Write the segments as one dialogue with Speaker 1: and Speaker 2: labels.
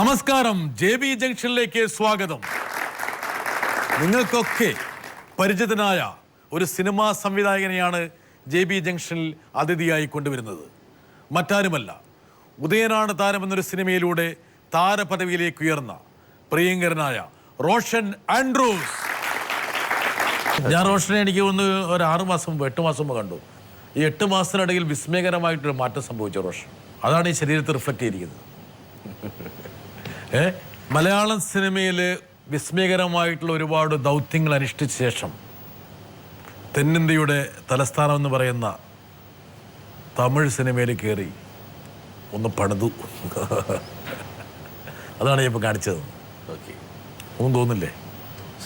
Speaker 1: നമസ്കാരം, JB ജംഗ്ഷനിലേക്ക് സ്വാഗതം. നിങ്ങൾക്കൊക്കെ പരിചിതനായ ഒരു സിനിമാ സംവിധായകനെയാണ് JB ജംഗ്ഷനിൽ അതിഥിയായി കൊണ്ടുവരുന്നത്. മറ്റാരുമല്ല, ഉദയനാണ് താരം എന്നൊരു സിനിമയിലൂടെ താരപദവിയിലേക്ക് ഉയർന്ന പ്രിയങ്കരനായ റോഷൻ ആൻഡ്രൂസ്. ഞാൻ റോഷനെ എനിക്ക് ഒന്ന് ഒരു 6 മാസം മുമ്പ് 8 മാസം മുമ്പ് കണ്ടു. ഈ 8 മാസത്തിനിടയിൽ വിസ്മയകരമായിട്ടൊരു മാറ്റം സംഭവിച്ചു റോഷൻ. അതാണ് ഈ ശരീരത്തിൽ റിഫ്ലക്റ്റ് ചെയ്തിരിക്കുന്നത്. മലയാളം സിനിമയിൽ വിസ്മയകരമായിട്ടുള്ള ഒരുപാട് ദൗത്യങ്ങൾ അനുഷ്ഠിച്ച ശേഷം തെന്നിന്ത്യയുടെ തലസ്ഥാനം എന്ന് പറയുന്ന തമിഴ് സിനിമയിൽ കയറി ഒന്ന് പണിതു. അതാണ് ഞാൻ ഇപ്പോൾ കാണിച്ചത്.
Speaker 2: ഓക്കെ,
Speaker 1: ഒന്നും തോന്നില്ലേ?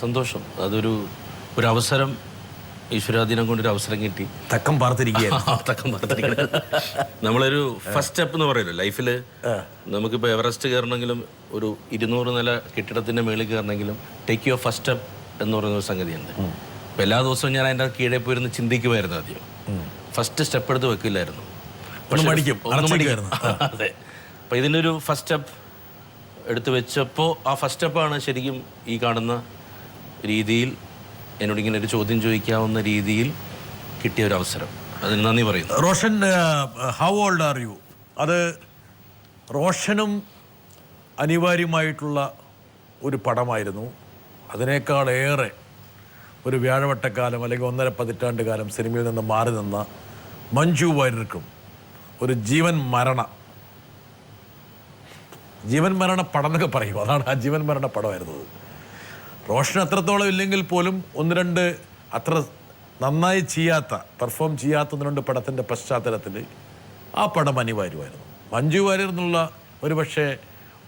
Speaker 2: സന്തോഷം. അതൊരു അവസരം, ഈശ്വരാധീനം കൊണ്ടൊരു അവസരം കിട്ടി.
Speaker 1: തക്കം
Speaker 2: പാർത്തിരിക്കുക. നമ്മളൊരു ഫസ്റ്റ് സ്റ്റെപ്പ് എന്ന് പറയുമല്ലോ ലൈഫിൽ. നമുക്കിപ്പോൾ എവറസ്റ്റ് കയറണമെങ്കിലും ഒരു 200 നില കെട്ടിടത്തിൻ്റെ മേളിൽ കയറണമെങ്കിലും ടേക്ക് യുവർ ഫസ്റ്റ് സ്റ്റെപ്പ് എന്ന് പറയുന്ന ഒരു സംഗതിയുണ്ട്. അപ്പോൾ എല്ലാ ദിവസവും ഞാൻ അതിൻ്റെ കീഴെ പോയിരുന്ന് ചിന്തിക്കുമായിരുന്നു. ആദ്യം ഫസ്റ്റ് സ്റ്റെപ്പ് എടുത്ത് വെക്കില്ലായിരുന്നു, അതെ. അപ്പോൾ ഇതിനൊരു ഫസ്റ്റ് സ്റ്റെപ്പ് എടുത്ത് വെച്ചപ്പോൾ ആ ഫസ്റ്റ് സ്റ്റെപ്പാണ് ശരിക്കും ഈ കാണുന്ന രീതിയിൽ എന്നോടിങ്ങനെ ഒരു ചോദ്യം ചോദിക്കാവുന്ന രീതിയിൽ കിട്ടിയ ഒരു അവസരം. അതിന് നന്ദി പറയുന്നു.
Speaker 1: Roshan, how old are you? അത് റോഷനും അനിവാര്യമായിട്ടുള്ള ഒരു പടമായിരുന്നു. അതിനേക്കാളേറെ ഒരു വ്യാഴവട്ടക്കാലം അല്ലെങ്കിൽ 1.5 പതിറ്റാണ്ട് കാലം സിനിമയിൽ നിന്ന് മാറി നിന്ന മഞ്ജു വാര്യർക്കും ഒരു ജീവൻ മരണ പടം എന്നൊക്കെ പറയും. അതാണ് ആ ജീവൻ മരണ പടമായിരുന്നത്. റോഷൻ അത്രത്തോളം ഇല്ലെങ്കിൽ പോലും 1-2 അത്ര നന്നായി പെർഫോം ചെയ്യാത്ത 1-2 പടത്തിൻ്റെ പശ്ചാത്തലത്തിൽ ആ പടം അനിവാര്യമായിരുന്നു. മഞ്ജു വാര്യർ എന്നുള്ള ഒരുപക്ഷെ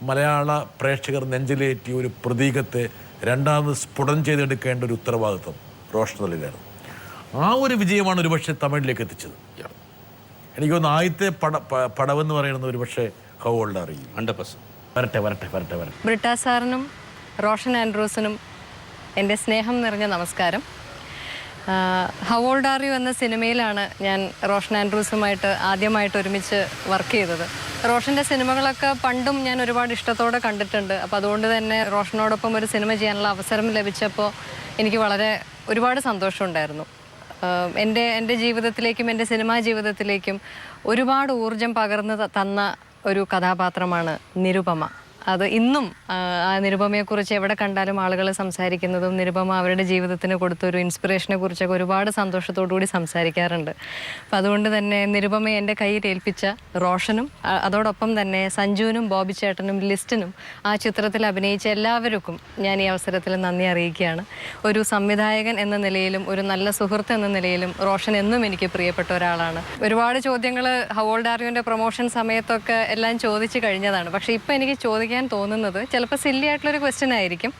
Speaker 1: മലയാള പ്രേക്ഷകർ നെഞ്ചിലേറ്റിയ ഒരു പ്രതീകത്തെ രണ്ടാമത് സ്ഫുടം ചെയ്തെടുക്കേണ്ട ഒരു ഉത്തരവാദിത്വം റോഷൻ നൽകിയായിരുന്നു. ആ ഒരു വിജയമാണ് ഒരുപക്ഷെ തമിഴിലേക്ക് എത്തിച്ചത്. എനിക്ക് തോന്നുന്നു ആദ്യത്തെ പടമെന്ന് പറയുന്നത് ഒരുപക്ഷെ ഹൗ ഓൾഡ് ആർ യു.
Speaker 2: 100%.
Speaker 1: വരട്ടെ.
Speaker 3: ബ്രിട്ടാ സാറിനും റോഷൻ ആൻഡ്രൂസിനും എൻ്റെ സ്നേഹം നിറഞ്ഞ നമസ്കാരം. ഹൗ ഓൾഡ് ആർ യു എന്ന സിനിമയിലാണ് ഞാൻ റോഷൻ ആൻഡ്രൂസുമായിട്ട് ആദ്യമായിട്ട് ഒരുമിച്ച് വർക്ക് ചെയ്തത്. റോഷൻ്റെ സിനിമകളൊക്കെ പണ്ടും ഞാൻ ഒരുപാട് ഇഷ്ടത്തോടെ കണ്ടിട്ടുണ്ട്. അപ്പോൾ അതുകൊണ്ട് തന്നെ റോഷനോടൊപ്പം ഒരു സിനിമ ചെയ്യാനുള്ള അവസരം ലഭിച്ചപ്പോൾ എനിക്ക് ഒരുപാട് സന്തോഷമുണ്ടായിരുന്നു. എൻ്റെ ജീവിതത്തിലേക്കും എൻ്റെ സിനിമാ ജീവിതത്തിലേക്കും ഒരുപാട് ഊർജം പകർന്നു തന്ന ഒരു കഥാപാത്രമാണ് നിരുപമ. അത് ഇന്നും ആ നിരുപമയെക്കുറിച്ച് എവിടെ കണ്ടാലും ആളുകൾ സംസാരിക്കുന്നതും നിരുപമ അവരുടെ ജീവിതത്തിന് കൊടുത്തൊരു ഇൻസ്പിറേഷനെ കുറിച്ചൊക്കെ ഒരുപാട് സന്തോഷത്തോടുകൂടി സംസാരിക്കാറുണ്ട്. അപ്പം അതുകൊണ്ട് തന്നെ നിരുപമയെ എൻ്റെ കയ്യിൽ ഏൽപ്പിച്ച റോഷനും അതോടൊപ്പം തന്നെ സഞ്ജുവിനും ബോബി ചേട്ടനും ലിസ്റ്റിനും ആ ചിത്രത്തിൽ അഭിനയിച്ച എല്ലാവർക്കും ഞാൻ ഈ അവസരത്തിൽ നന്ദി അറിയിക്കുകയാണ്. ഒരു സംവിധായകൻ എന്ന നിലയിലും ഒരു നല്ല സുഹൃത്ത് എന്ന നിലയിലും റോഷൻ എന്നും എനിക്ക് പ്രിയപ്പെട്ട ഒരാളാണ്. ഒരുപാട് ചോദ്യങ്ങൾ ഹൗ ഓൾഡ് ആർ യുവിൻ്റെ പ്രൊമോഷൻ സമയത്തൊക്കെ എല്ലാം ചോദിച്ചു കഴിഞ്ഞതാണ്. പക്ഷേ ഇപ്പോൾ എനിക്ക് ചോദിക്കാൻ തോന്നുന്നത് ചിലപ്പോൾ സില്ലി ആയിട്ടുള്ളൊരു ക്വസ്റ്റ്യൻ ആയിരിക്കും.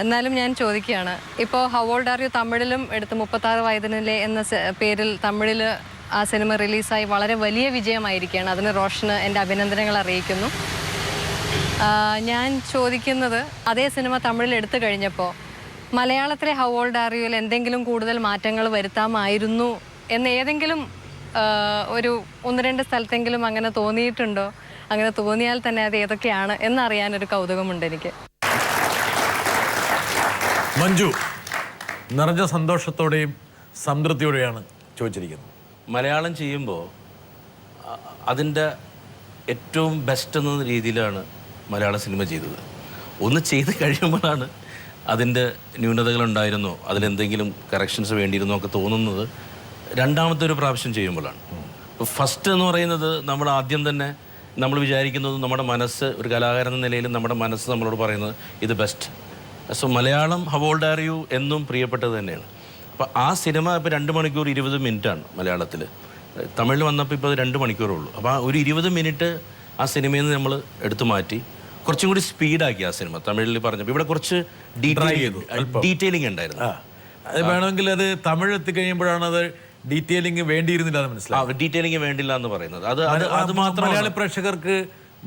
Speaker 3: എന്നാലും ഞാൻ ചോദിക്കുകയാണ്. ഇപ്പോൾ ഹൗ ഓൾഡ് ആർ യു തമിഴിലും എടുത്ത് 36 വയതിനിലെ എന്ന പേരിൽ തമിഴിൽ ആ സിനിമ റിലീസായി വളരെ വലിയ വിജയമായിരിക്കുകയാണ്. അതിന് റോഷന് എൻ്റെ അഭിനന്ദനങ്ങൾ അറിയിക്കുന്നു. ഞാൻ ചോദിക്കുന്നത്, അതേ സിനിമ തമിഴിൽ എടുത്തു കഴിഞ്ഞപ്പോൾ മലയാളത്തിലെ ഹൗ ഓൾഡ് ആർ യുവിൽ എന്തെങ്കിലും കൂടുതൽ മാറ്റങ്ങൾ വരുത്താമായിരുന്നു എന്ന് ഏതെങ്കിലും ഒരു 1-2 സ്ഥലത്തെങ്കിലും അങ്ങനെ തോന്നിയിട്ടുണ്ടോ? അങ്ങനെ തോന്നിയാൽ തന്നെ അത് ഏതൊക്കെയാണ് എന്നറിയാനൊരു കൗതുകമുണ്ട് എനിക്ക്.
Speaker 1: മഞ്ജു നിറഞ്ഞ സന്തോഷത്തോടെയും സംതൃപ്തിയോടെയാണ് ചോദിച്ചിരിക്കുന്നത്.
Speaker 2: മലയാളം ചെയ്യുമ്പോൾ അതിൻ്റെ ഏറ്റവും ബെസ്റ്റ് എന്ന രീതിയിലാണ് മലയാള സിനിമ ചെയ്തത്. ഒന്ന് ചെയ്ത് കഴിയുമ്പോഴാണ് അതിൻ്റെ ന്യൂനതകളുണ്ടായിരുന്നോ, അതിലെന്തെങ്കിലും കറക്ഷൻസ് വേണ്ടിയിരുന്നോ ഒക്കെ തോന്നുന്നത് രണ്ടാമത്തെ ഒരു പ്രാവശ്യം ചെയ്യുമ്പോഴാണ്. അപ്പോൾ ഫസ്റ്റ് എന്ന് പറയുന്നത് നമ്മൾ ആദ്യം തന്നെ നമ്മൾ വിചാരിക്കുന്നത്, നമ്മുടെ മനസ്സ് ഒരു കലാകാരൻ എന്ന നിലയിൽ നമ്മുടെ മനസ്സ് നമ്മളോട് പറയുന്നത് ഇത് best. So Malayalam how old are you എന്നും പ്രിയപ്പെട്ടത് തന്നെയാണ്. അപ്പോൾ ആ സിനിമ ഇപ്പോൾ 2 മണിക്കൂർ 20 മിനിറ്റാണ് മലയാളത്തിൽ. തമിഴിൽ വന്നപ്പോൾ ഇപ്പോൾ അത് 2 മണിക്കൂറേ ഉള്ളൂ. അപ്പോൾ ആ ഒരു 20 മിനിറ്റ് ആ സിനിമയിൽ നിന്ന് നമ്മൾ എടുത്തു മാറ്റി കുറച്ചും കൂടി സ്പീഡാക്കി ആ സിനിമ. തമിഴിൽ പറഞ്ഞപ്പോൾ ഇവിടെ കുറച്ച് ഡീറ്റെയിലിംഗ് ഉണ്ടായിരുന്നു.
Speaker 1: അത് വേണമെങ്കിൽ അത് തമിഴ് എത്തിക്കഴിയുമ്പോഴാണ് അത് ഡീറ്റെയിലിംഗ് വേണ്ടിയിരുന്നില്ല എന്ന് മനസ്സിലാവും.
Speaker 2: ഡീറ്റെയിലിംഗ് വേണ്ടില്ല എന്ന് പറയുന്നത് അത് മാത്രം
Speaker 1: മലയാളി പ്രേക്ഷകർക്ക്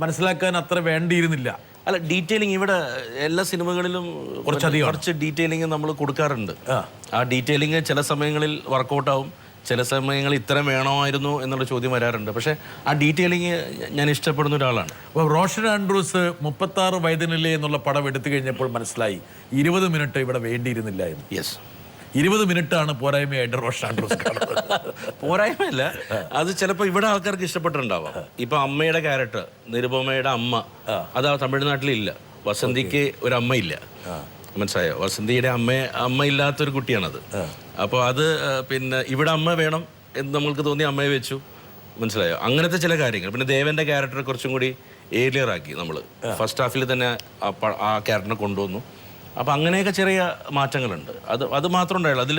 Speaker 1: മനസ്സിലാക്കാൻ അത്ര വേണ്ടിയിരുന്നില്ല.
Speaker 2: അല്ല, ഡീറ്റെയിലിംഗ് ഇവിടെ എല്ലാ സിനിമകളിലും കുറച്ച് ഡീറ്റെയിലിംഗ് നമ്മൾ കൊടുക്കാറുണ്ട്. ആ ഡീറ്റെയിലിംഗ് ചില സമയങ്ങളിൽ വർക്കൗട്ടാവും, ചില സമയങ്ങളിൽ ഇത്ര വേണമായിരുന്നു എന്നുള്ള ചോദ്യം വരാറുണ്ട്. പക്ഷേ ആ ഡീറ്റെയിലിങ് ഞാൻ ഇഷ്ടപ്പെടുന്ന ഒരാളാണ്.
Speaker 1: അപ്പോൾ റോഷൻ ആൻഡ്രൂസ് 36 വയതിനില്ലേ എന്നുള്ള പടം എടുത്തു കഴിഞ്ഞപ്പോൾ മനസ്സിലായി 20 മിനിറ്റ് ഇവിടെ വേണ്ടിയിരുന്നില്ല എന്ന്.
Speaker 2: യെസ്,
Speaker 1: 20 മിനിറ്റാണ് പോരായ്മയായിട്ട് റോഷൻ ആൻഡ്രൂസ് കാണുന്നത്.
Speaker 2: പോരായ്മയല്ല, അത് ചിലപ്പോൾ ഇവിടെ ആൾക്കാർക്ക് ഇഷ്ടപ്പെട്ടിട്ടുണ്ടാവാം. ഇപ്പൊ അമ്മയുടെ ക്യാരക്ടർ, നിരുപമയുടെ അമ്മ, അത് ആ തമിഴ്നാട്ടിലില്ല. വസന്തിക്ക് ഒരു അമ്മയില്ല, മനസ്സിലായോ? വസന്തിയുടെ അമ്മ ഇല്ലാത്തൊരു കുട്ടിയാണത്. അപ്പോൾ അത് പിന്നെ ഇവിടെ അമ്മ വേണം എന്ന് നമ്മൾക്ക് തോന്നി അമ്മയെ വെച്ചു, മനസ്സിലായോ? അങ്ങനത്തെ ചില കാര്യങ്ങൾ. പിന്നെ ദേവന്റെ ക്യാരക്ടർ കുറച്ചും കൂടി ഏലിയർ ആക്കി നമ്മൾ ഫസ്റ്റ് ഹാഫിൽ തന്നെ ആ ക്യാരക്ടറിനെ കൊണ്ടുവന്നു. അപ്പോൾ അങ്ങനെയൊക്കെ ചെറിയ മാറ്റങ്ങളുണ്ട്. അത് മാത്രം ഉണ്ടായുള്ളൂ. അതിൽ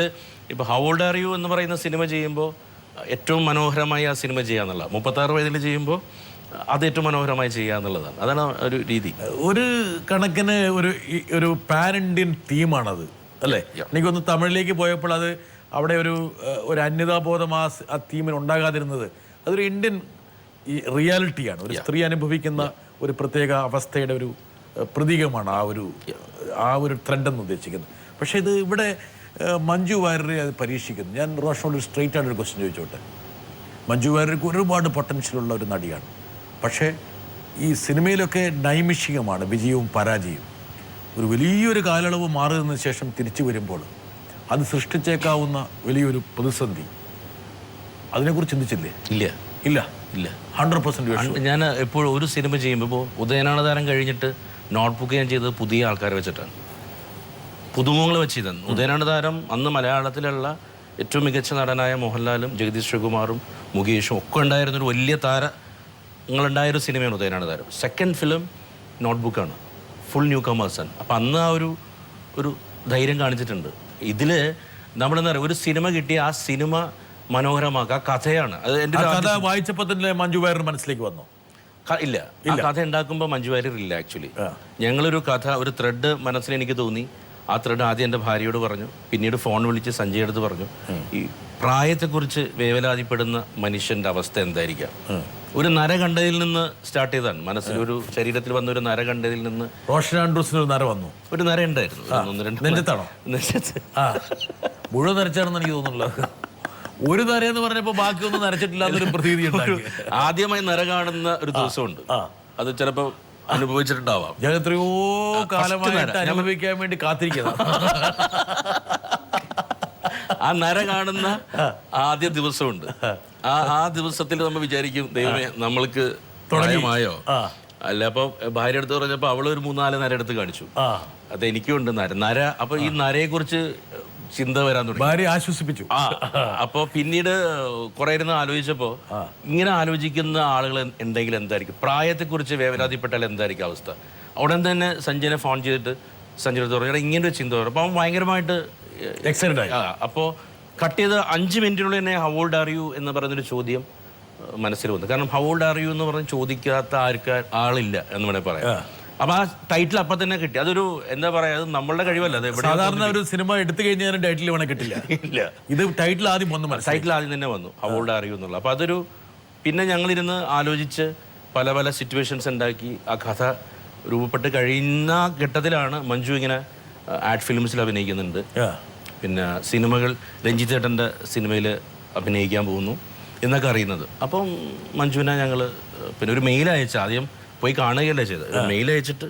Speaker 2: ഇപ്പോൾ ഹൗ ഓൾഡ് ആർ യു എന്ന് പറയുന്ന സിനിമ ചെയ്യുമ്പോൾ ഏറ്റവും മനോഹരമായി ആ സിനിമ ചെയ്യുക എന്നുള്ള, 36 വയതിൽ ചെയ്യുമ്പോൾ അത് ഏറ്റവും മനോഹരമായി ചെയ്യുക എന്നുള്ളതാണ്. അതാണ് ഒരു രീതി.
Speaker 1: ഒരു കണക്കിന് ഒരു പാൻ ഇന്ത്യൻ തീമാണത് അല്ലേ? എനിക്കൊന്ന് തമിഴിലേക്ക് പോയപ്പോൾ അത് അവിടെ ഒരു അന്യതാബോധം ആ തീമിന് ഉണ്ടാകാതിരുന്നത് അതൊരു ഇന്ത്യൻ റിയാലിറ്റിയാണ്. ഒരു സ്ത്രീ അനുഭവിക്കുന്ന ഒരു പ്രത്യേക അവസ്ഥയുടെ ഒരു പ്രതീകമാണ് ആ ഒരു ത്രെഡ് എന്ന് ഉദ്ദേശിക്കുന്നത്. പക്ഷേ ഇത് ഇവിടെ മഞ്ജു വാര്യരെ അത് പരീക്ഷിക്കുന്നു. ഞാൻ റോഷനോട് ഒരു സ്ട്രെയിറ്റ് ആയിട്ടൊരു ക്വസ്റ്റ്യൻ ചോദിച്ചോട്ടെ. മഞ്ജു വാര്യർക്ക് ഒരുപാട് പൊട്ടൻഷ്യലുള്ള ഒരു നടിയാണ്. പക്ഷേ ഈ സിനിമയിലൊക്കെ നൈമിഷികമാണ് വിജയവും പരാജയവും. ഒരു വലിയൊരു കാലയളവ് മാറി നിന്ന ശേഷം തിരിച്ചു വരുമ്പോൾ അത് സൃഷ്ടിച്ചേക്കാവുന്ന വലിയൊരു പ്രതിസന്ധി, അതിനെക്കുറിച്ച് ചിന്തിച്ചില്ലേ?
Speaker 2: ഇല്ല
Speaker 1: ഇല്ല
Speaker 2: ഇല്ല
Speaker 1: 100%.
Speaker 2: ഞാൻ എപ്പോഴും ഒരു സിനിമ ചെയ്യുമ്പോൾ, ഇപ്പോൾ ഉദയനാണതാരം കഴിഞ്ഞിട്ട് നോട്ട്ബുക്ക് ഞാൻ ചെയ്തത് പുതിയ ആൾക്കാരെ വെച്ചിട്ടാണ്, പുതുമുഖങ്ങൾ വെച്ച് ചെയ്തത്. ഉദയനാണതാരം അന്ന് മലയാളത്തിലുള്ള ഏറ്റവും മികച്ച നടനായ മോഹൻലാലും ജഗദീഷ് ശ്രീകുമാറും മുകേഷും ഒക്കെ ഉണ്ടായിരുന്നൊരു വലിയ താരങ്ങളുണ്ടായൊരു സിനിമയാണ് ഉദയനാണതാരം. സെക്കൻഡ് ഫിലിം നോട്ട്ബുക്കാണ്, ഫുൾ ന്യൂ കമേഴ്സാണ്. അപ്പം അന്ന് ആ ഒരു ധൈര്യം കാണിച്ചിട്ടുണ്ട്. ഇതിൽ നമ്മളെന്താ പറയുക, ഒരു സിനിമ കിട്ടി ആ സിനിമ മനോഹരമാക്കുക, കഥയാണ് അത്. എൻ്റെ
Speaker 1: കഥ വായിച്ചപ്പോൾ തന്നെ മഞ്ജു വാര്യർ മനസ്സിലേക്ക് വന്നു?
Speaker 2: ഇല്ല, ആ കഥ ഉണ്ടാക്കുമ്പോൾ മഞ്ജു വാര്യർ ഇല്ല. ആക്ച്വലി ഞങ്ങളൊരു കഥ, ഒരു ത്രെഡ് മനസ്സിൽ എനിക്ക് തോന്നി. ആ ത്രെഡ് ആദ്യം എൻ്റെ ഭാര്യയോട് പറഞ്ഞു, പിന്നീട് ഫോൺ വിളിച്ച് സഞ്ജയ് അടുത്ത് പറഞ്ഞു, ഈ പ്രായത്തെക്കുറിച്ച് വേവലാതിപ്പെടുന്ന മനുഷ്യൻ്റെ അവസ്ഥ എന്തായിരിക്കാം. ഒരു നര കണ്ടതിൽ നിന്ന് സ്റ്റാർട്ട് ചെയ്താണ്, മനസ്സിൽ ഒരു ശരീരത്തിൽ വന്ന ഒരു നര കണ്ടതിൽ നിന്ന്.
Speaker 1: റോഷൻ ആൻഡ്രൂസിന് ഒരു നര വന്നു.
Speaker 2: ഒരു നര ഉണ്ടായിരുന്നു, 1-2
Speaker 1: നെഞ്ചത്താണോ? മുഴുവൻ നരച്ചാണെന്ന് എനിക്ക് തോന്നുന്നുള്ളത്. ഒരു നര എന്ന് പറഞ്ഞപ്പോൾ ബാക്കിയൊന്നും നരച്ചിട്ടില്ല എന്നൊരു പ്രതീതി ഉണ്ടാക്കി.
Speaker 2: ആദ്യമായി നര കാണുന്ന ഒരു ദിവസമുണ്ട്, അത് ചിലപ്പോൾ അനുഭവിച്ചിട്ടുണ്ടാവാം.
Speaker 1: ഞാൻ എത്രയോ കാലമായിട്ട് അനുഭവിക്കാൻ വേണ്ടി കാത്തിരിക്കുന്നത്.
Speaker 2: ആ നര കാണുന്ന ആദ്യ ദിവസമുണ്ട്. ആ ദിവസത്തിൽ നമ്മൾ വിചാരിക്കും, ദൈവമേ നമ്മൾക്ക് തുടങ്ങിയമായോ അല്ല. അപ്പൊ ഭാര്യ അടുത്ത് പറഞ്ഞപ്പോ അവള് ഒരു 3-4 നര എടുത്ത് കാണിച്ചു. അത് എനിക്കും ഉണ്ട് നര. അപ്പൊ ഈ നരയെ കുറിച്ച് ചിന്ത വരാൻ തുടങ്ങി.
Speaker 1: ഭാര്യ ആശ്വസിപ്പിച്ചു.
Speaker 2: അപ്പൊ പിന്നീട് കുറെ ഇരുന്ന് ആലോചിച്ചപ്പോ, ഇങ്ങനെ ആലോചിക്കുന്ന ആളുകൾ ഉണ്ടെങ്കിൽ എന്തായിരിക്കും, പ്രായത്തെക്കുറിച്ച് വേവലാതിപ്പെട്ടാൽ എന്തായിരിക്കും അവസ്ഥ. ഉടൻ തന്നെ സഞ്ജയനെ ഫോൺ ചെയ്തിട്ട് സഞ്ജയ് അടുത്ത് പറഞ്ഞു, ഇങ്ങനെ ഒരു ചിന്ത വരും. അപ്പൊ അവൻ ഭയങ്കരമായിട്ട്
Speaker 1: എക്സൈറ്റഡ് ആയി.
Speaker 2: അപ്പോൾ കട്ട് ചെയ്ത് 5 മിനിറ്റിനുള്ളിൽ തന്നെ ഹൗ ഓൾഡ് ആർ യു എന്ന് പറയുന്നൊരു ചോദ്യം മനസ്സിൽ വന്നു. കാരണം ഹൗ ഓൾഡ് ആർ യു എന്ന് പറഞ്ഞ് ചോദിക്കാത്ത ആളില്ല എന്ന് വേണമെങ്കിൽ പറയാം. അപ്പൊ ആ ടൈറ്റിൽ അപ്പം തന്നെ കിട്ടി. അതൊരു എന്താ പറയാ, അത് നമ്മളുടെ കഴിവല്ല. അത്
Speaker 1: സാധാരണ ഒരു സിനിമ എടുത്തു കഴിഞ്ഞാൽ ടൈറ്റിൽ വേണം കിട്ടില്ല.
Speaker 2: ഇല്ല,
Speaker 1: ഇത് ടൈറ്റിൽ ആദ്യം വന്നു,
Speaker 2: ടൈറ്റിൽ ആദ്യം തന്നെ വന്നു, ഹൗ ഓൾഡ് ആർ യു എന്നുള്ള. അപ്പൊ അതൊരു, പിന്നെ ഞങ്ങളിരുന്ന് ആലോചിച്ച് പല സിറ്റുവേഷൻസ് ഉണ്ടാക്കി ആ കഥ രൂപപ്പെട്ട് കഴിയുന്ന ഘട്ടത്തിലാണ് മഞ്ജു ഇങ്ങനെ ആഡ് ഫിലിംസിൽ അഭിനയിക്കുന്നുണ്ട്. പിന്നെ സിനിമകൾ, രഞ്ജിത്ത് ചേട്ടൻ്റെ സിനിമയിൽ അഭിനയിക്കാൻ പോകുന്നു എന്നൊക്കെ അറിയുന്നത്. അപ്പം മഞ്ജുവിനെ ഞങ്ങൾ പിന്നെ ഒരു മെയിൽ അയച്ചു. ആദ്യം പോയി കാണുകയല്ലേ ചെയ്തത്. മെയിൽ അയച്ചിട്ട്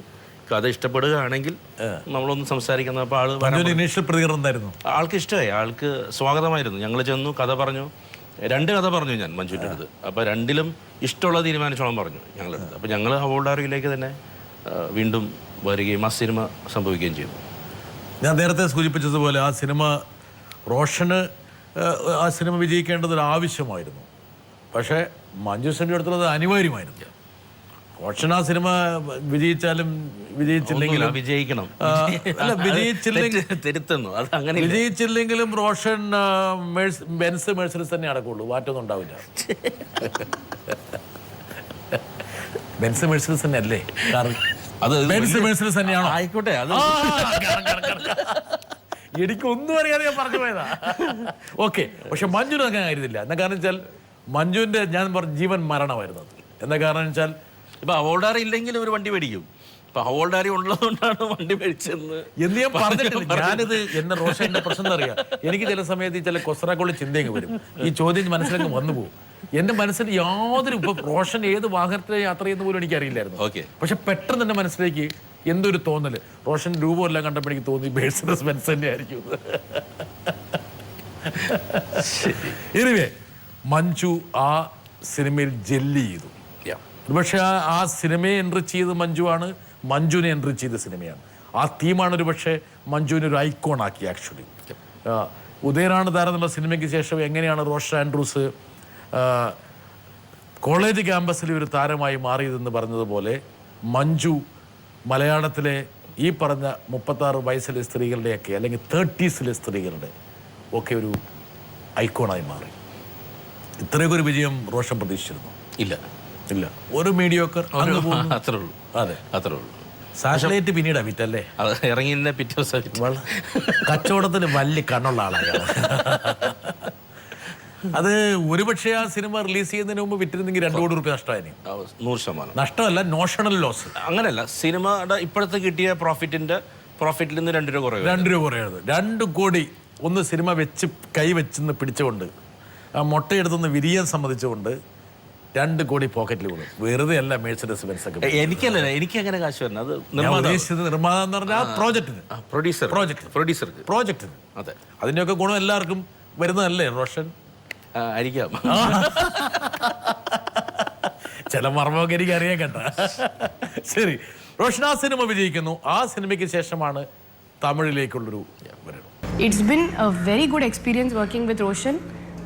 Speaker 2: കഥ ഇഷ്ടപ്പെടുകയാണെങ്കിൽ നമ്മളൊന്ന് സംസാരിക്കുന്ന. അപ്പോൾ
Speaker 1: ഇനീഷ്യൽ പ്രതികരണം എന്തായിരുന്നു?
Speaker 2: ആൾക്ക് ഇഷ്ടമായി, ആൾക്ക് സ്വാഗതമായിരുന്നു. ഞങ്ങൾ ചെന്നു, കഥ പറഞ്ഞു, 2 കഥ പറഞ്ഞു ഞാൻ മഞ്ജുവിൻ്റെ അടുത്ത്. അപ്പോൾ 2ലും ഇഷ്ടമുള്ള തീരുമാനിച്ചോളം പറഞ്ഞു ഞങ്ങളടുത്ത്. അപ്പോൾ ഞങ്ങൾ ഹൗ ഓൾഡ് ആർ യുയിലേക്ക് തന്നെ വീണ്ടും വരികയും ആ സിനിമ സംഭവിക്കുകയും ചെയ്തു.
Speaker 1: ഞാൻ നേരത്തെ സൂചിപ്പിച്ചതുപോലെ ആ സിനിമ റോഷന് ആ സിനിമ വിജയിക്കേണ്ടതൊരു ആവശ്യമായിരുന്നു. പക്ഷേ മഞ്ജു സെൻ്റെ അടുത്തുള്ളത് അനിവാര്യമായിരുന്നു. റോഷൻ ആ സിനിമ വിജയിച്ചാലും വിജയിച്ചില്ലെങ്കിലും
Speaker 2: വിജയിക്കണം,
Speaker 1: അല്ല വിജയിച്ചില്ലെങ്കിലും റോഷൻ ബെൻസ് മെഴ്സറിസ് തന്നെ അടക്കുള്ളൂ, മാറ്റൊന്നും ഉണ്ടാവില്ല. ബെൻസ് മെഴ്സറിസ് തന്നെ അല്ലേ? തന്നെയാണോ?
Speaker 2: ആയിക്കോട്ടെ, അത്
Speaker 1: എനിക്കൊന്നും അറിയാതെ ഞാൻ പറഞ്ഞു പോയതാ. ഓക്കെ, പക്ഷെ മഞ്ജുവിന് അങ്ങനെ ആയിരുന്നില്ല. എന്താ കാരണം വെച്ചാൽ മഞ്ജുവിന്റെ, ഞാൻ പറഞ്ഞ ജീവൻ മരണമായിരുന്നു അത്. എന്താ കാരണം വെച്ചാൽ
Speaker 2: ഇപ്പൊ അവോൾഡാർ ഇല്ലെങ്കിലും ഒരു വണ്ടി മേടിക്കും. ഇപ്പൊ ഹോൾഡാരി ഉള്ളതുകൊണ്ടാണ് വണ്ടി മേടിച്ചെന്ന്
Speaker 1: എന്ന് ഞാൻ പറഞ്ഞിട്ടില്ല. ഞാനിത് എന്നെ റോഷന്റെ പ്രശ്നം എന്താ അറിയാം, എനിക്ക് ചില സമയത്ത് ഈ ചില കൊസ്രാക്കുള്ള ചിന്തയൊക്കെ വരും, ഈ ചോദ്യം മനസ്സിലേക്ക് വന്നു പോകും. എന്റെ മനസ്സിൽ യാതൊരു ഇപ്പൊ റോഷൻ ഏത് വാഹനത്തിലെ യാത്ര ചെയ്യുന്ന പോലും എനിക്ക് അറിയില്ലായിരുന്നു.
Speaker 2: ഓക്കെ.
Speaker 1: പക്ഷെ പെട്ടെന്ന് എന്റെ മനസ്സിലേക്ക് എന്തൊരു തോന്നല്, റോഷൻ രൂപമെല്ലാം കണ്ടപ്പോൾ എനിക്ക് തോന്നി ബേഴ്സണസ് ബെൻസ് തന്നെ ആയിരിക്കും. എനിവേ മഞ്ജു ആ സിനിമയിൽ ജെല്ലി ചെയ്തു. പക്ഷെ ആ സിനിമയെ എൻട്രി ചെയ്ത് മഞ്ജുവാണ്, മഞ്ജുവിനെ എൻട്രി ചെയ്ത സിനിമയാണ്. ആ തീമാണ് ഒരു പക്ഷേ മഞ്ജുവിനെ ഒരു ഐക്കോൺ ആക്കി. ആക്ച്വലി ഉദയനാണ് താരം എന്നുള്ള സിനിമയ്ക്ക് ശേഷം എങ്ങനെയാണ് റോഷൻ ആൻഡ്രൂസ് കോളേജ് ക്യാമ്പസിൽ ഒരു താരമായി മാറിയതെന്ന് പറഞ്ഞതുപോലെ മഞ്ജു മലയാളത്തിലെ ഈ പറഞ്ഞ 36 വയസ്സിലെ സ്ത്രീകളുടെയൊക്കെ അല്ലെങ്കിൽ 30s സ്ത്രീകളുടെ ഒക്കെ ഒരു ഐക്കോണായി മാറി. ഇത്രയൊക്കെ ഒരു വിജയം റോഷൻ പ്രതീക്ഷിച്ചിരുന്നു?
Speaker 2: ഇല്ല.
Speaker 1: ഒരു മീഡിയോക്കർ.
Speaker 2: അത്രേ ഉള്ളൂ.
Speaker 1: അതെ,
Speaker 2: അത്രേ ഉള്ളൂ.
Speaker 1: സാറ്റലൈറ്റ് പിന്നീടാ വിറ്റല്ലേ?
Speaker 2: അത് ഇറങ്ങിയതിന്റെ പിറ്റേ ദിവസം
Speaker 1: കച്ചവടത്തിന് വലിയ കണ്ണുള്ള ആളാണ്. അത് ഒരുപക്ഷെ ആ സിനിമ റിലീസ് ചെയ്യുന്നതിന് മുമ്പ് വിറ്റിരുന്നെങ്കിൽ 2 കോടി രൂപ നഷ്ടമായിരുന്നു.
Speaker 2: 100%.
Speaker 1: നഷ്ടമല്ല, നോഷണൽ ലോസ്.
Speaker 2: അങ്ങനെയല്ല, സിനിമയുടെ ഇപ്പോഴത്തെ കിട്ടിയ പ്രോഫിറ്റിൽ നിന്ന് 2 രൂപ കുറവ്.
Speaker 1: 2 രൂപ കുറയത്. 2 കോടി ഒന്ന് സിനിമ വെച്ച് കൈവച്ചെന്ന് പിടിച്ചുകൊണ്ട് ആ മുട്ടയെടുത്തുനിന്ന് വിരിയാൻ സമ്മതിച്ചുകൊണ്ട് 2 കോടി പോക്കറ്റിൽ കൊടുക്കും. വെറുതെ അല്ല മേഴ്സിഡസ് ബെൻസ് ഒക്കെ.
Speaker 2: എനിക്കല്ല, എനിക്ക് അങ്ങനെ കാശ് വരണം. അത്
Speaker 1: ഉദ്ദേശിച്ചത് നിർമ്മാതാവ് എന്ന് പറഞ്ഞാൽ പ്രോജക്റ്റിന്, പ്രോജക്റ്റിന്.
Speaker 2: അതെ,
Speaker 1: അതിൻ്റെയൊക്കെ ഗുണം എല്ലാവർക്കും വരുന്നതല്ലേ റോഷൻ?
Speaker 2: ആയിരിക്കാം.
Speaker 1: ചില മർമ്മമൊക്കെ എനിക്ക് അറിയാൻ കേട്ട. ശരി, റോഷൻ ആ സിനിമ വിജയിക്കുന്നു. ആ സിനിമയ്ക്ക് ശേഷമാണ് തമിഴിലേക്കുള്ളൊരു വരണം.
Speaker 4: It's been a very good experience working with Roshan.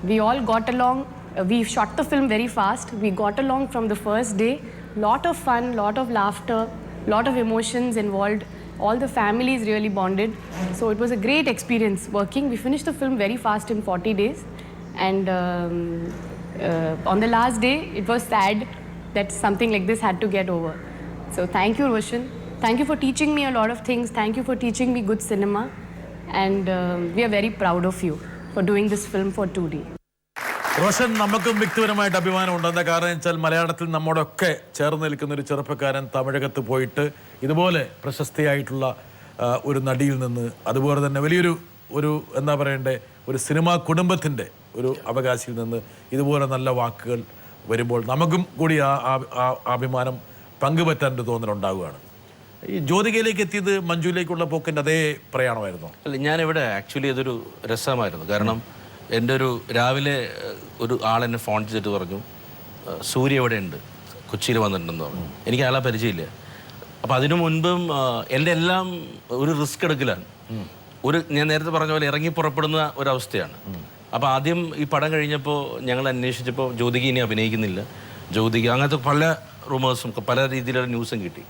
Speaker 4: We all got along. We shot the film very fast. We got along from the first day. Lot of fun, lot of laughter, lot of emotions involved. All the families really bonded. So it was a great experience working. We finished the film very fast in 40 days. And on the last day, it was sad that something like this had to get over. So thank you, Roshan. Thank you for teaching me a lot of things. Thank you for teaching me good cinema. And we are very proud of you for doing this film for 2D.
Speaker 1: Roshan, നമുക്കും വ്യക്തിപരമായിട്ട് അഭിമാനമുണ്ട്. എന്താ കാരണം വെച്ചാൽ മലയാളത്തിൽ നമ്മോടൊക്കെ ചേർന്ന് നിൽക്കുന്ന ഒരു ചെറുപ്പക്കാരൻ തമിഴകത്ത് പോയിട്ട് ഇതുപോലെ പ്രശസ്തിയായിട്ടുള്ള ഒരു നടിയിൽ നിന്ന്, അതുപോലെ തന്നെ വലിയൊരു എന്താ പറയണ്ടേ, ഒരു സിനിമാ കുടുംബത്തിൻ്റെ ഒരു അവകാശിയിൽ നിന്ന് ഇതുപോലെ നല്ല വാക്കുകൾ വരുമ്പോൾ നമുക്കും കൂടി ആ അഭിമാനം പങ്കുപറ്റാൻ ഒരു തോന്നലുണ്ടാവുകയാണ്. ഈ ജ്യോതികയിലേക്ക് എത്തിയത് മഞ്ജുവിലേക്കുള്ള പോക്കിൻ്റെ അതേ പ്രയാണമായിരുന്നു?
Speaker 2: അല്ല, ഞാനിവിടെ ആക്ച്വലി അതൊരു രസമായിരുന്നു. കാരണം എൻ്റെ ഒരു രാവിലെ ഒരു ആളെന്നെ ഫോൺ ചെയ്തിട്ട് പറഞ്ഞു, സൂര്യ ഇവിടെ ഉണ്ട്, കൊച്ചിയിൽ വന്നിട്ടുണ്ടെന്ന് പറഞ്ഞു. എനിക്ക് ആളെ പരിചയമില്ല. അപ്പോൾ അതിനു മുൻപും എൻ്റെ എല്ലാം ഒരു റിസ്ക് എടുക്കലാണ്. ഞാൻ നേരത്തെ പറഞ്ഞ പോലെ ഇറങ്ങി പുറപ്പെടുന്ന ഒരവസ്ഥയാണ്. അപ്പോൾ ആദ്യം ഈ പടം കഴിഞ്ഞപ്പോൾ ഞങ്ങൾ അന്വേഷിച്ചപ്പോൾ ജ്യോതിക ഇനി അഭിനയിക്കുന്നില്ല, ജ്യോതിക അങ്ങനത്തെ പല റൂമേഴ്സും പല രീതിയിലുള്ള ന്യൂസും കിട്ടി.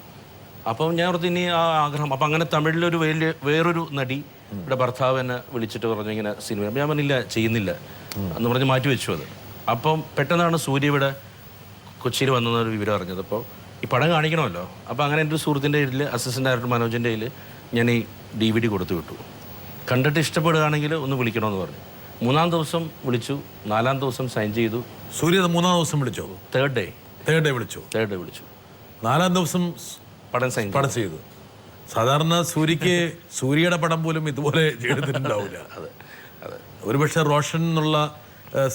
Speaker 2: അപ്പം ഞാൻ ഓർത്ത് ഇനി ആ ആഗ്രഹം. അപ്പം അങ്ങനെ തമിഴിലൊരു വേറൊരു നടി ഇവിടെ ഭർത്താവ് എന്നെ വിളിച്ചിട്ട് പറഞ്ഞു ഇങ്ങനെ സിനിമ. അപ്പം ഞാൻ പറഞ്ഞില്ല, ചെയ്യുന്നില്ല എന്ന് പറഞ്ഞ് മാറ്റി വെച്ചു അത്. അപ്പം പെട്ടെന്നാണ് സൂര്യ ഇവിടെ കൊച്ചിയിൽ വന്നൊരു വിവരം അറിഞ്ഞത്. അപ്പോൾ ഈ പടം കാണിക്കണമല്ലോ. അപ്പോൾ അങ്ങനെ എൻ്റെ ഒരു സുഹൃത്തിൻ്റെ കയ്യിൽ, അസിസ്റ്റൻ്റ് ഡയറക്ടർ മനോജിൻ്റെ കയ്യിൽ ഞാൻ ഈ DVD കൊടുത്തു വിട്ടു. കണ്ടിട്ട് ഇഷ്ടപ്പെടുകയാണെങ്കിൽ ഒന്ന് വിളിക്കണമെന്ന് പറഞ്ഞു. 3-ാം ദിവസം വിളിച്ചു, 4-ാം ദിവസം സൈൻ ചെയ്തു.
Speaker 1: സൂര്യ 3-ാം ദിവസം വിളിച്ചോ?
Speaker 2: തേർഡ് ഡേ
Speaker 1: വിളിച്ചു. 4-ാം ദിവസം
Speaker 2: പടം
Speaker 1: ചെയ്തു. സാധാരണ സൂര്യയുടെ പടം പോലും ഇതുപോലെ ചെയ്തിട്ടുണ്ടാവില്ല. ഒരുപക്ഷെ റോഷൻ എന്നുള്ള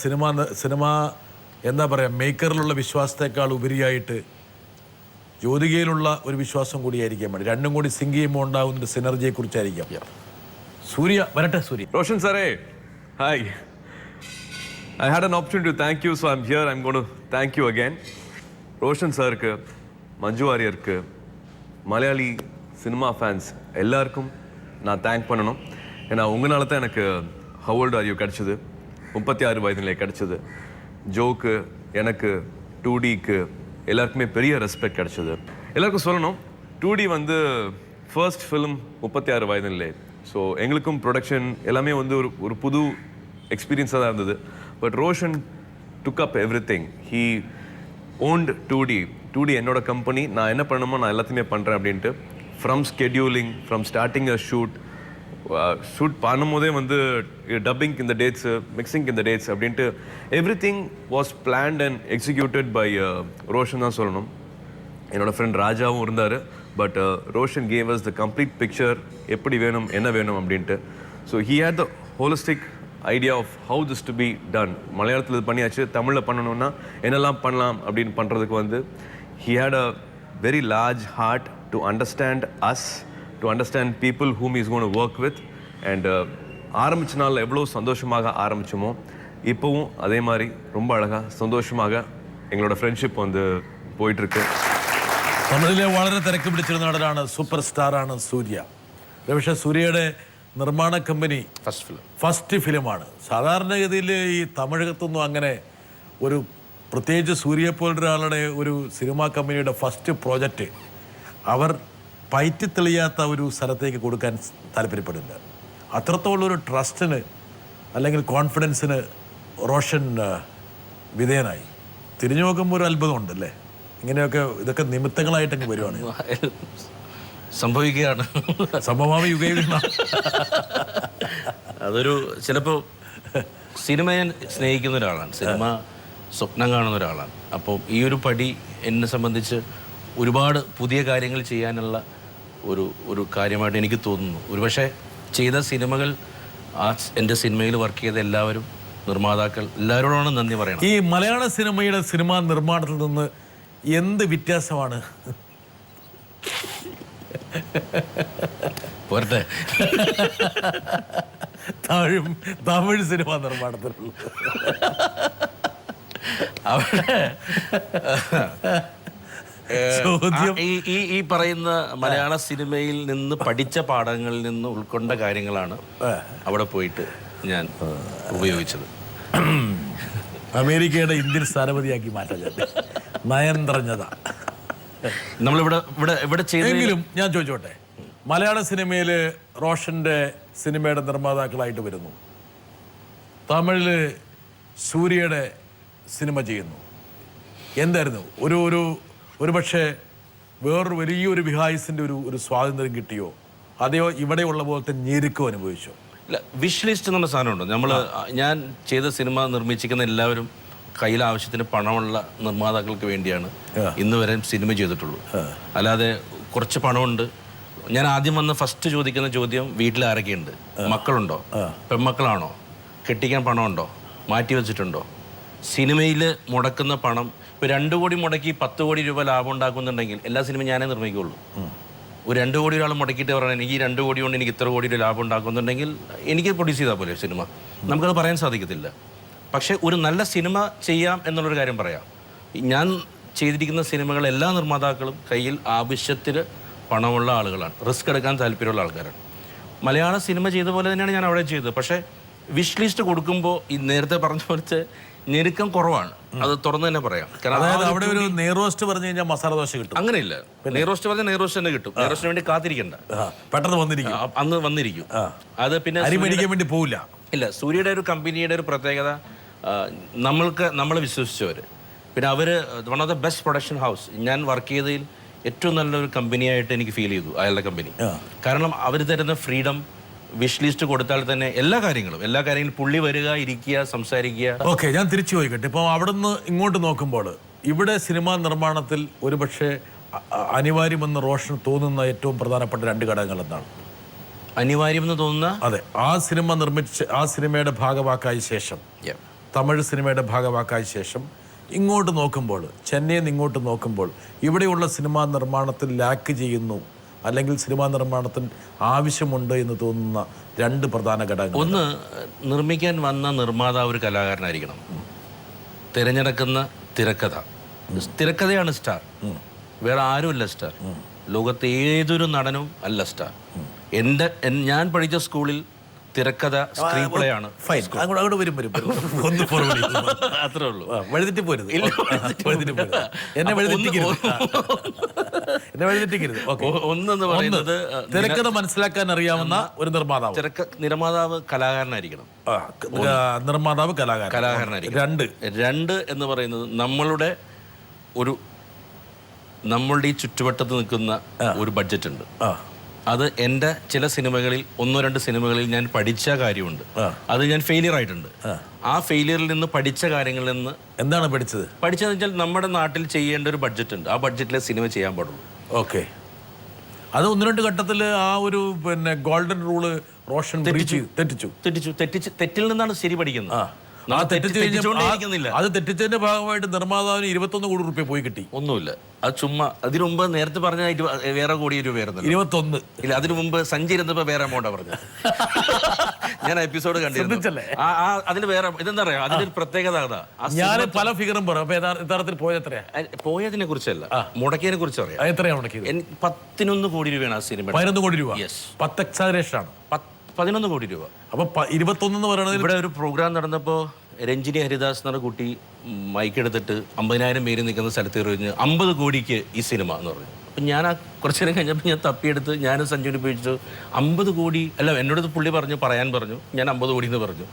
Speaker 1: സിനിമ എന്താ പറയുക, മേക്കറിലുള്ള വിശ്വാസത്തെക്കാൾ ഉപരിയായിട്ട് ജ്യോതികയിലുള്ള ഒരു വിശ്വാസം കൂടിയായിരിക്കാൻ വേണ്ടി, രണ്ടും കൂടി സിങ്ക് ചെയ്യുമ്പോൾ ഉണ്ടാകുന്ന ഒരു സിനർജിയെ കുറിച്ചായിരിക്കാം. സൂര്യ വരട്ടെ. സൂര്യ.
Speaker 5: Roshan sir, hi. I had an opportunity to thank you, so I'm here. I'm going to thank you again. Roshan sir, Manju Warrior, Malayali cinema fans, எல்லாருக்கும் நான் தேங்க் பண்ணணும். ஏன்னா உங்களால தான் எனக்கு How Old Are You கிடைச்சது, 36 வயதிலே கிடைச்சது. ஜோக்கு எனக்கு 2Dக்கு எல்லாருக்குமே பெரிய ரெஸ்பெக்ட் கிடைச்சது. எல்லாருக்கும் சொல்லணும், 2D வந்து ஃபர்ஸ்ட் ஃபிலிம் 36 வயதிலே. ஸோ எங்களுக்கும் ப்ரொடக்ஷன் எல்லாமே வந்து ஒரு புது எக்ஸ்பீரியன்ஸாக தான் இருந்தது. But Roshan took up every thing. He won't 2D என்னோட கம்பெனி, நான் என்ன பண்ணணுமோ நான் எல்லாத்தையுமே பண்ணுறேன் அப்படின்ட்டு. From scheduling, from starting a shoot பண்ணும்போதே வந்து டப்பிங் இந்த டேட்ஸு, மிக்சிங் இந்த டேட்ஸ் அப்படின்ட்டு every thing was planned and executed by Roshan தான் சொல்லணும். என்னோடய ஃப்ரெண்ட் ராஜாவும் இருந்தார். but Roshan gave us the complete picture, eppadi venum, enna venum அப்படின்ட்டு. So he had the holistic idea of how this to be done. மலையாளத்தில் இது பண்ணியாச்சு, தமிழில் பண்ணணும்னா என்னெல்லாம் பண்ணலாம் அப்படின்னு பண்ணுறதுக்கு வந்து he had a very large heart to understand us, to understand people whom he is going to work with. And ஆரம்பிச்ச நாள் எவ்வளோ சந்தோஷமாக ஆரம்பிச்சோமோ இப்போவும் அதே மாதிரி ரொம்ப அழகாக சந்தோஷமாக எங்களோட ஃப்ரெண்ட்ஷிப் வந்து പോയിട്ടിருக்கு.
Speaker 1: തമിഴിലെ വളരെ തിരക്ക് പിടിച്ചിരുന്ന നടനാണ്, സൂപ്പർ സ്റ്റാറാണ് സൂര്യ. പക്ഷേ സൂര്യയുടെ നിർമ്മാണ കമ്പനി ഫസ്റ്റ് ഫിലിമാണ്. സാധാരണഗതിയിൽ ഈ തമിഴകത്തൊന്നും അങ്ങനെ ഒരു, പ്രത്യേകിച്ച് സൂര്യയെ പോലൊരാളുടെ ഒരു സിനിമാ കമ്പനിയുടെ ഫസ്റ്റ് പ്രോജക്റ്റ് അവർ പയറ്റിത്തെളിയാത്ത ഒരു സ്ഥലത്തേക്ക് കൊടുക്കാൻ താല്പര്യപ്പെടില്ല. അത്രത്തോളം ഒരു ട്രസ്റ്റിന് അല്ലെങ്കിൽ കോൺഫിഡൻസിന് റോഷൻ വിധേയനായി. തിരിഞ്ഞു നോക്കുമ്പോൾ ഒരു അത്ഭുതമുണ്ടല്ലേ, ഇങ്ങനെയൊക്കെ ഇതൊക്കെ നിമിത്തങ്ങളായിട്ടങ്ങ് വരുവാണ്,
Speaker 2: സംഭവിക്കുകയാണ്.
Speaker 1: സംഭവമാവി യുഗയുഗ.
Speaker 2: അതൊരു ചിലപ്പോൾ സിനിമയെ സ്നേഹിക്കുന്ന ഒരാളാണ്, സിനിമ സ്വപ്നം കാണുന്ന ഒരാളാണ്. അപ്പോൾ ഈ ഒരു പടി എന്നെ സംബന്ധിച്ച് ഒരുപാട് പുതിയ കാര്യങ്ങൾ ചെയ്യാനുള്ള ഒരു കാര്യമായിട്ട് എനിക്ക് തോന്നുന്നു. ഒരുപക്ഷെ ചെയ്ത സിനിമകൾ, ആ എൻ്റെ സിനിമയിൽ വർക്ക് ചെയ്ത എല്ലാവരും, നിർമ്മാതാക്കൾ എല്ലാവരോടാണ് നന്ദി പറയണം.
Speaker 1: ഈ മലയാള സിനിമാ നിർമ്മാണത്തിൽ നിന്ന് എന്ത് വ്യത്യാസമാണ്?
Speaker 2: പോരട്ടെ,
Speaker 1: തമിഴ് സിനിമാ നിർമ്മാണത്തിലുള്ള
Speaker 2: അവിടെ ഈ പറയുന്ന മലയാള സിനിമയിൽ നിന്ന് പഠിച്ച പാഠങ്ങളിൽ നിന്ന് ഉൾക്കൊണ്ട കാര്യങ്ങളാണ് അവിടെ പോയിട്ട് ഞാൻ ഉപയോഗിച്ചത്.
Speaker 1: അമേരിക്കയുടെ ഇന്ത്യൻ സ്ഥാനപതിയാക്കി മാറ്റാൻ നയന്ത്രജ്ഞത
Speaker 2: നമ്മളിവിടെ
Speaker 1: ചെയ്തെങ്കിലും ഞാൻ ചോദിച്ചോട്ടെ, മലയാള സിനിമയിൽ റോഷന്റെ സിനിമയുടെ നിർമ്മാതാക്കളായിട്ട് വരുന്നു, തമിഴില് സൂര്യയുടെ സിനിമ ചെയ്യുന്നു. എന്തായിരുന്നു ഒരു പക്ഷേ വേറൊരു വലിയൊരു വിഹായസിൻ്റെ ഒരു സ്വാതന്ത്ര്യം കിട്ടിയോ, അതെയോ ഇവിടെയുള്ള പോലത്തെ ഞെരുക്കോ അനുഭവിച്ചോ?
Speaker 2: ഇല്ല, വിഷ് ലിസ്റ്റ് എന്നുള്ള സാധനമുണ്ട്. ഞാൻ ചെയ്ത സിനിമ നിർമ്മിച്ചിരിക്കുന്ന എല്ലാവരും കയ്യിൽ ആവശ്യത്തിന് പണമുള്ള നിർമ്മാതാക്കൾക്ക് വേണ്ടിയാണ് ഇന്ന് വരെ സിനിമ ചെയ്തിട്ടുള്ളൂ. അല്ലാതെ കുറച്ച് പണമുണ്ട്. ഞാൻ ആദ്യം വന്ന് ഫസ്റ്റ് ചോദിക്കുന്ന ചോദ്യം, വീട്ടിൽ ആരൊക്കെയുണ്ട്, മക്കളുണ്ടോ, പെൺമക്കളാണോ, കെട്ടിക്കാൻ പണമുണ്ടോ, മാറ്റി വെച്ചിട്ടുണ്ടോ? സിനിമയിൽ മുടക്കുന്ന പണം ഇപ്പോൾ 2 കോടി മുടക്കി 10 കോടി രൂപ ലാഭം ഉണ്ടാക്കുന്നുണ്ടെങ്കിൽ എല്ലാ സിനിമയും ഞാനേ നിർമ്മിക്കുള്ളൂ. ഒരു 2 കോടി ഒരാൾ മുടക്കിയിട്ട് പറഞ്ഞാൽ എനിക്ക് ഈ 2 കോടി കൊണ്ട് എനിക്ക് ഇത്ര കോടി രൂപ ലാഭം ഉണ്ടാക്കുന്നുണ്ടെങ്കിൽ എനിക്ക് പ്രൊഡ്യൂസ് ചെയ്താൽ പോലെ സിനിമ, നമുക്കത് പറയാൻ സാധിക്കത്തില്ല. പക്ഷേ ഒരു നല്ല സിനിമ ചെയ്യാം എന്നുള്ളൊരു കാര്യം പറയാം. ഞാൻ ചെയ്തിരിക്കുന്ന സിനിമകൾ എല്ലാ നിർമ്മാതാക്കളും കയ്യിൽ ആവശ്യത്തിന് പണമുള്ള ആളുകളാണ്, റിസ്ക് എടുക്കാൻ താല്പര്യമുള്ള ആൾക്കാരാണ്. മലയാള സിനിമ ചെയ്ത പോലെ തന്നെയാണ് ഞാൻ അവിടെ ചെയ്തത്. പക്ഷേ വിഷ് ലിസ്റ്റ് കൊടുക്കുമ്പോൾ ഈ നേരത്തെ പറഞ്ഞ പോലത്തെ ഞെരുക്കം കുറവാണ്, അത് തുറന്നു തന്നെ പറയാം.
Speaker 1: കാരണം അവിടെ ഒരു നെയ്റോസ്റ്റ് പറഞ്ഞു കഴിഞ്ഞാൽ മസാല ദോശ കിട്ടും.
Speaker 2: അങ്ങനെയില്ല, നെയ്റോസ്റ്റ് പറഞ്ഞാൽ നെയ്റോസ്റ്റ് തന്നെ കിട്ടും. നെയ്റോസ്റ്റിന് വേണ്ടി കാത്തിരിക്കണ്ട,
Speaker 1: പെട്ടെന്ന് വന്നിരിക്കും,
Speaker 2: അന്ന് വന്നിരിക്കും. അത് പിന്നെ
Speaker 1: അരി മേടിക്കാൻ വേണ്ടി പോവില്ല.
Speaker 2: ഇല്ല, സൂര്യയുടെ ഒരു കമ്പനിയുടെ ഒരു പ്രത്യേകത, നമ്മൾ വിശ്വസിച്ചവർ, പിന്നെ അവർ one of the best production house. ഞാൻ വർക്ക് ചെയ്തതിൽ ഏറ്റവും നല്ലൊരു കമ്പനിയായിട്ട് എനിക്ക് ഫീൽ ചെയ്തു അയാളുടെ കമ്പനി. കാരണം അവർ തരുന്ന ഫ്രീഡം, വിഷ് ലിസ്റ്റ് കൊടുത്താൽ തന്നെ എല്ലാ കാര്യങ്ങളും പുള്ളി വരിക, ഇരിക്കുക, സംസാരിക്കുക.
Speaker 1: ഓക്കെ, ഞാൻ തിരിച്ചു പോയിക്കട്ടെ. ഇപ്പോൾ അവിടെ നിന്ന് ഇങ്ങോട്ട് നോക്കുമ്പോൾ ഇവിടെ സിനിമാ നിർമ്മാണത്തിൽ ഒരുപക്ഷെ അനിവാര്യമെന്ന് റോഷൻ തോന്നുന്ന ഏറ്റവും പ്രധാനപ്പെട്ട 2 ഘടകങ്ങൾ എന്താണ്?
Speaker 2: അനിവാര്യമെന്ന് തോന്നുന്ന,
Speaker 1: അതെ, ആ സിനിമയുടെ ഭാഗവാക്കായ ശേഷം, തമിഴ് സിനിമയുടെ ഭാഗവാക്കായ ശേഷം ഇങ്ങോട്ട് നോക്കുമ്പോൾ, ചെന്നൈയിൽ നിന്ന് ഇങ്ങോട്ട് നോക്കുമ്പോൾ ഇവിടെയുള്ള സിനിമാ നിർമ്മാണത്തിൽ ലാക്ക് ചെയ്യുന്നു അല്ലെങ്കിൽ സിനിമാ നിർമ്മാണത്തിന് ആവശ്യമുണ്ട് എന്ന് തോന്നുന്ന 2 പ്രധാന ഘടകങ്ങൾ.
Speaker 2: ഒന്ന്, നിർമ്മിക്കാൻ വന്ന നിർമ്മാതാവ് ഒരു കലാകാരനായിരിക്കണം. തിരഞ്ഞെടുക്കുന്ന തിരക്കഥയാണ് സ്റ്റാർ, വേറെ ആരുമല്ല സ്റ്റാർ. ലോകത്തെ ഏതൊരു നടനും അല്ല സ്റ്റാർ. ഞാൻ പഠിച്ച സ്കൂളിൽ തിരക്കഥ സ്ക്രീൻ പ്ലേ ആണ്. അത്രേ ഉള്ളൂ.
Speaker 1: വഴുതിട്ട് പോരുത്, എന്നെ വഴുതിട്ടിക്കരുത്.
Speaker 2: ഒന്നെന്ന് പറയുന്നത്
Speaker 1: തിരക്കഥ മനസ്സിലാക്കാൻ അറിയാവുന്ന ഒരു
Speaker 2: നിർമ്മാതാവ് കലാകാരനായിരിക്കണം.
Speaker 1: നിർമ്മാതാവ് കലാകാരനായിരിക്കണം.
Speaker 2: 2 എന്ന് പറയുന്നത് നമ്മളുടെ ഈ ചുറ്റുവട്ടത്ത് നിൽക്കുന്ന ഒരു ബഡ്ജറ്റ് ഉണ്ട്. അത് എൻ്റെ ചില സിനിമകളിൽ 1-2 സിനിമകളിൽ ഞാൻ പഠിച്ച കാര്യമുണ്ട്. അത് ഞാൻ ഫെയിലിയർ ആയിട്ടുണ്ട്. ആ ഫെയിലിയറിൽ നിന്ന് പഠിച്ച കാര്യങ്ങളിൽ നിന്ന്
Speaker 1: എന്താണ് പഠിച്ചതെന്ന്
Speaker 2: വെച്ചാൽ നമ്മുടെ നാട്ടിൽ ചെയ്യേണ്ട ഒരു ബഡ്ജറ്റ് ഉണ്ട്. ആ ബഡ്ജറ്റിലെ സിനിമ ചെയ്യാൻ പാടുള്ളൂ.
Speaker 1: ഓക്കെ. അത് ഒന്ന് രണ്ട് ഘട്ടത്തിൽ ആ ഒരു പിന്നെ ഗോൾഡൻ റൂള് റോഷൻ തെറ്റിച്ചു.
Speaker 2: തെറ്റിൽ നിന്നാണ് ശരി പഠിക്കുന്നത്.
Speaker 1: ആ തെറ്റിച്ച്
Speaker 2: തെറ്റിച്ചുകൊണ്ടേയിരിക്കുന്നില്ല.
Speaker 1: അത് തെറ്റിച്ചതിന്റെ ഭാഗമായിട്ട് നിർമ്മാതാവിന് 21 കോടി റുപ്യ പോയി കിട്ടി.
Speaker 2: ഒന്നുമില്ല, അത് ചുമ്മാ. അതിനു മുമ്പ് നേരത്തെ പറഞ്ഞ വേറെ കോടി രൂപയായിരുന്നു.
Speaker 1: 21
Speaker 2: ഇല്ല, അതിനു മുമ്പ് സഞ്ചി ഇരുന്നപ്പോ വേറെ എമൗണ്ടാ പറഞ്ഞത്. ഞാൻ എപ്പിസോഡ് കണ്ടിരുന്നു. അതിന് വേറെ ഇതെന്താ പറയാ, അതിനൊരു പ്രത്യേകത അതാ.
Speaker 1: ഞാൻ പല ഫിഗറും പറയാം. അപ്പൊ യഥാർത്ഥത്തിൽ പോയത് എത്രയാ?
Speaker 2: പോയതിനെ കുറിച്ചല്ല, മുടക്കിയതിനെ കുറിച്ച് അറിയാം.
Speaker 1: എത്രയാണ് മുടക്കിയത്?
Speaker 2: 11 കോടി രൂപയാണ് ആ സിനിമ.
Speaker 1: 11 കോടി രൂപ.
Speaker 2: യെസ്,
Speaker 1: 10 എക്സാജറേഷൻ ആണ്.
Speaker 2: 11 കോടി രൂപ.
Speaker 1: അപ്പൊ 21 എന്ന് പറയുന്നത്
Speaker 2: ഇവിടെ ഒരു പ്രോഗ്രാം നടന്നപ്പോൾ രഞ്ജിനി ഹരിദാസ് എന്ന കുട്ടി മൈക്കെടുത്തിട്ട് 50,000 പേര് നിൽക്കുന്ന സ്ഥലത്ത് എറിഞ്ഞ് 50 കോടിക്ക് ഈ സിനിമ എന്ന് പറഞ്ഞു. അപ്പം ഞാൻ ആ കുറച്ച് നേരം കഴിഞ്ഞപ്പോൾ ഞാൻ തപ്പിയെടുത്ത് ഞാനും സഞ്ജുവിനെ ഉപയോഗിച്ചു 50 കോടി അല്ല, എന്നോട് പുള്ളി പറയാൻ പറഞ്ഞു. ഞാൻ 50 കോടി എന്ന് പറഞ്ഞു.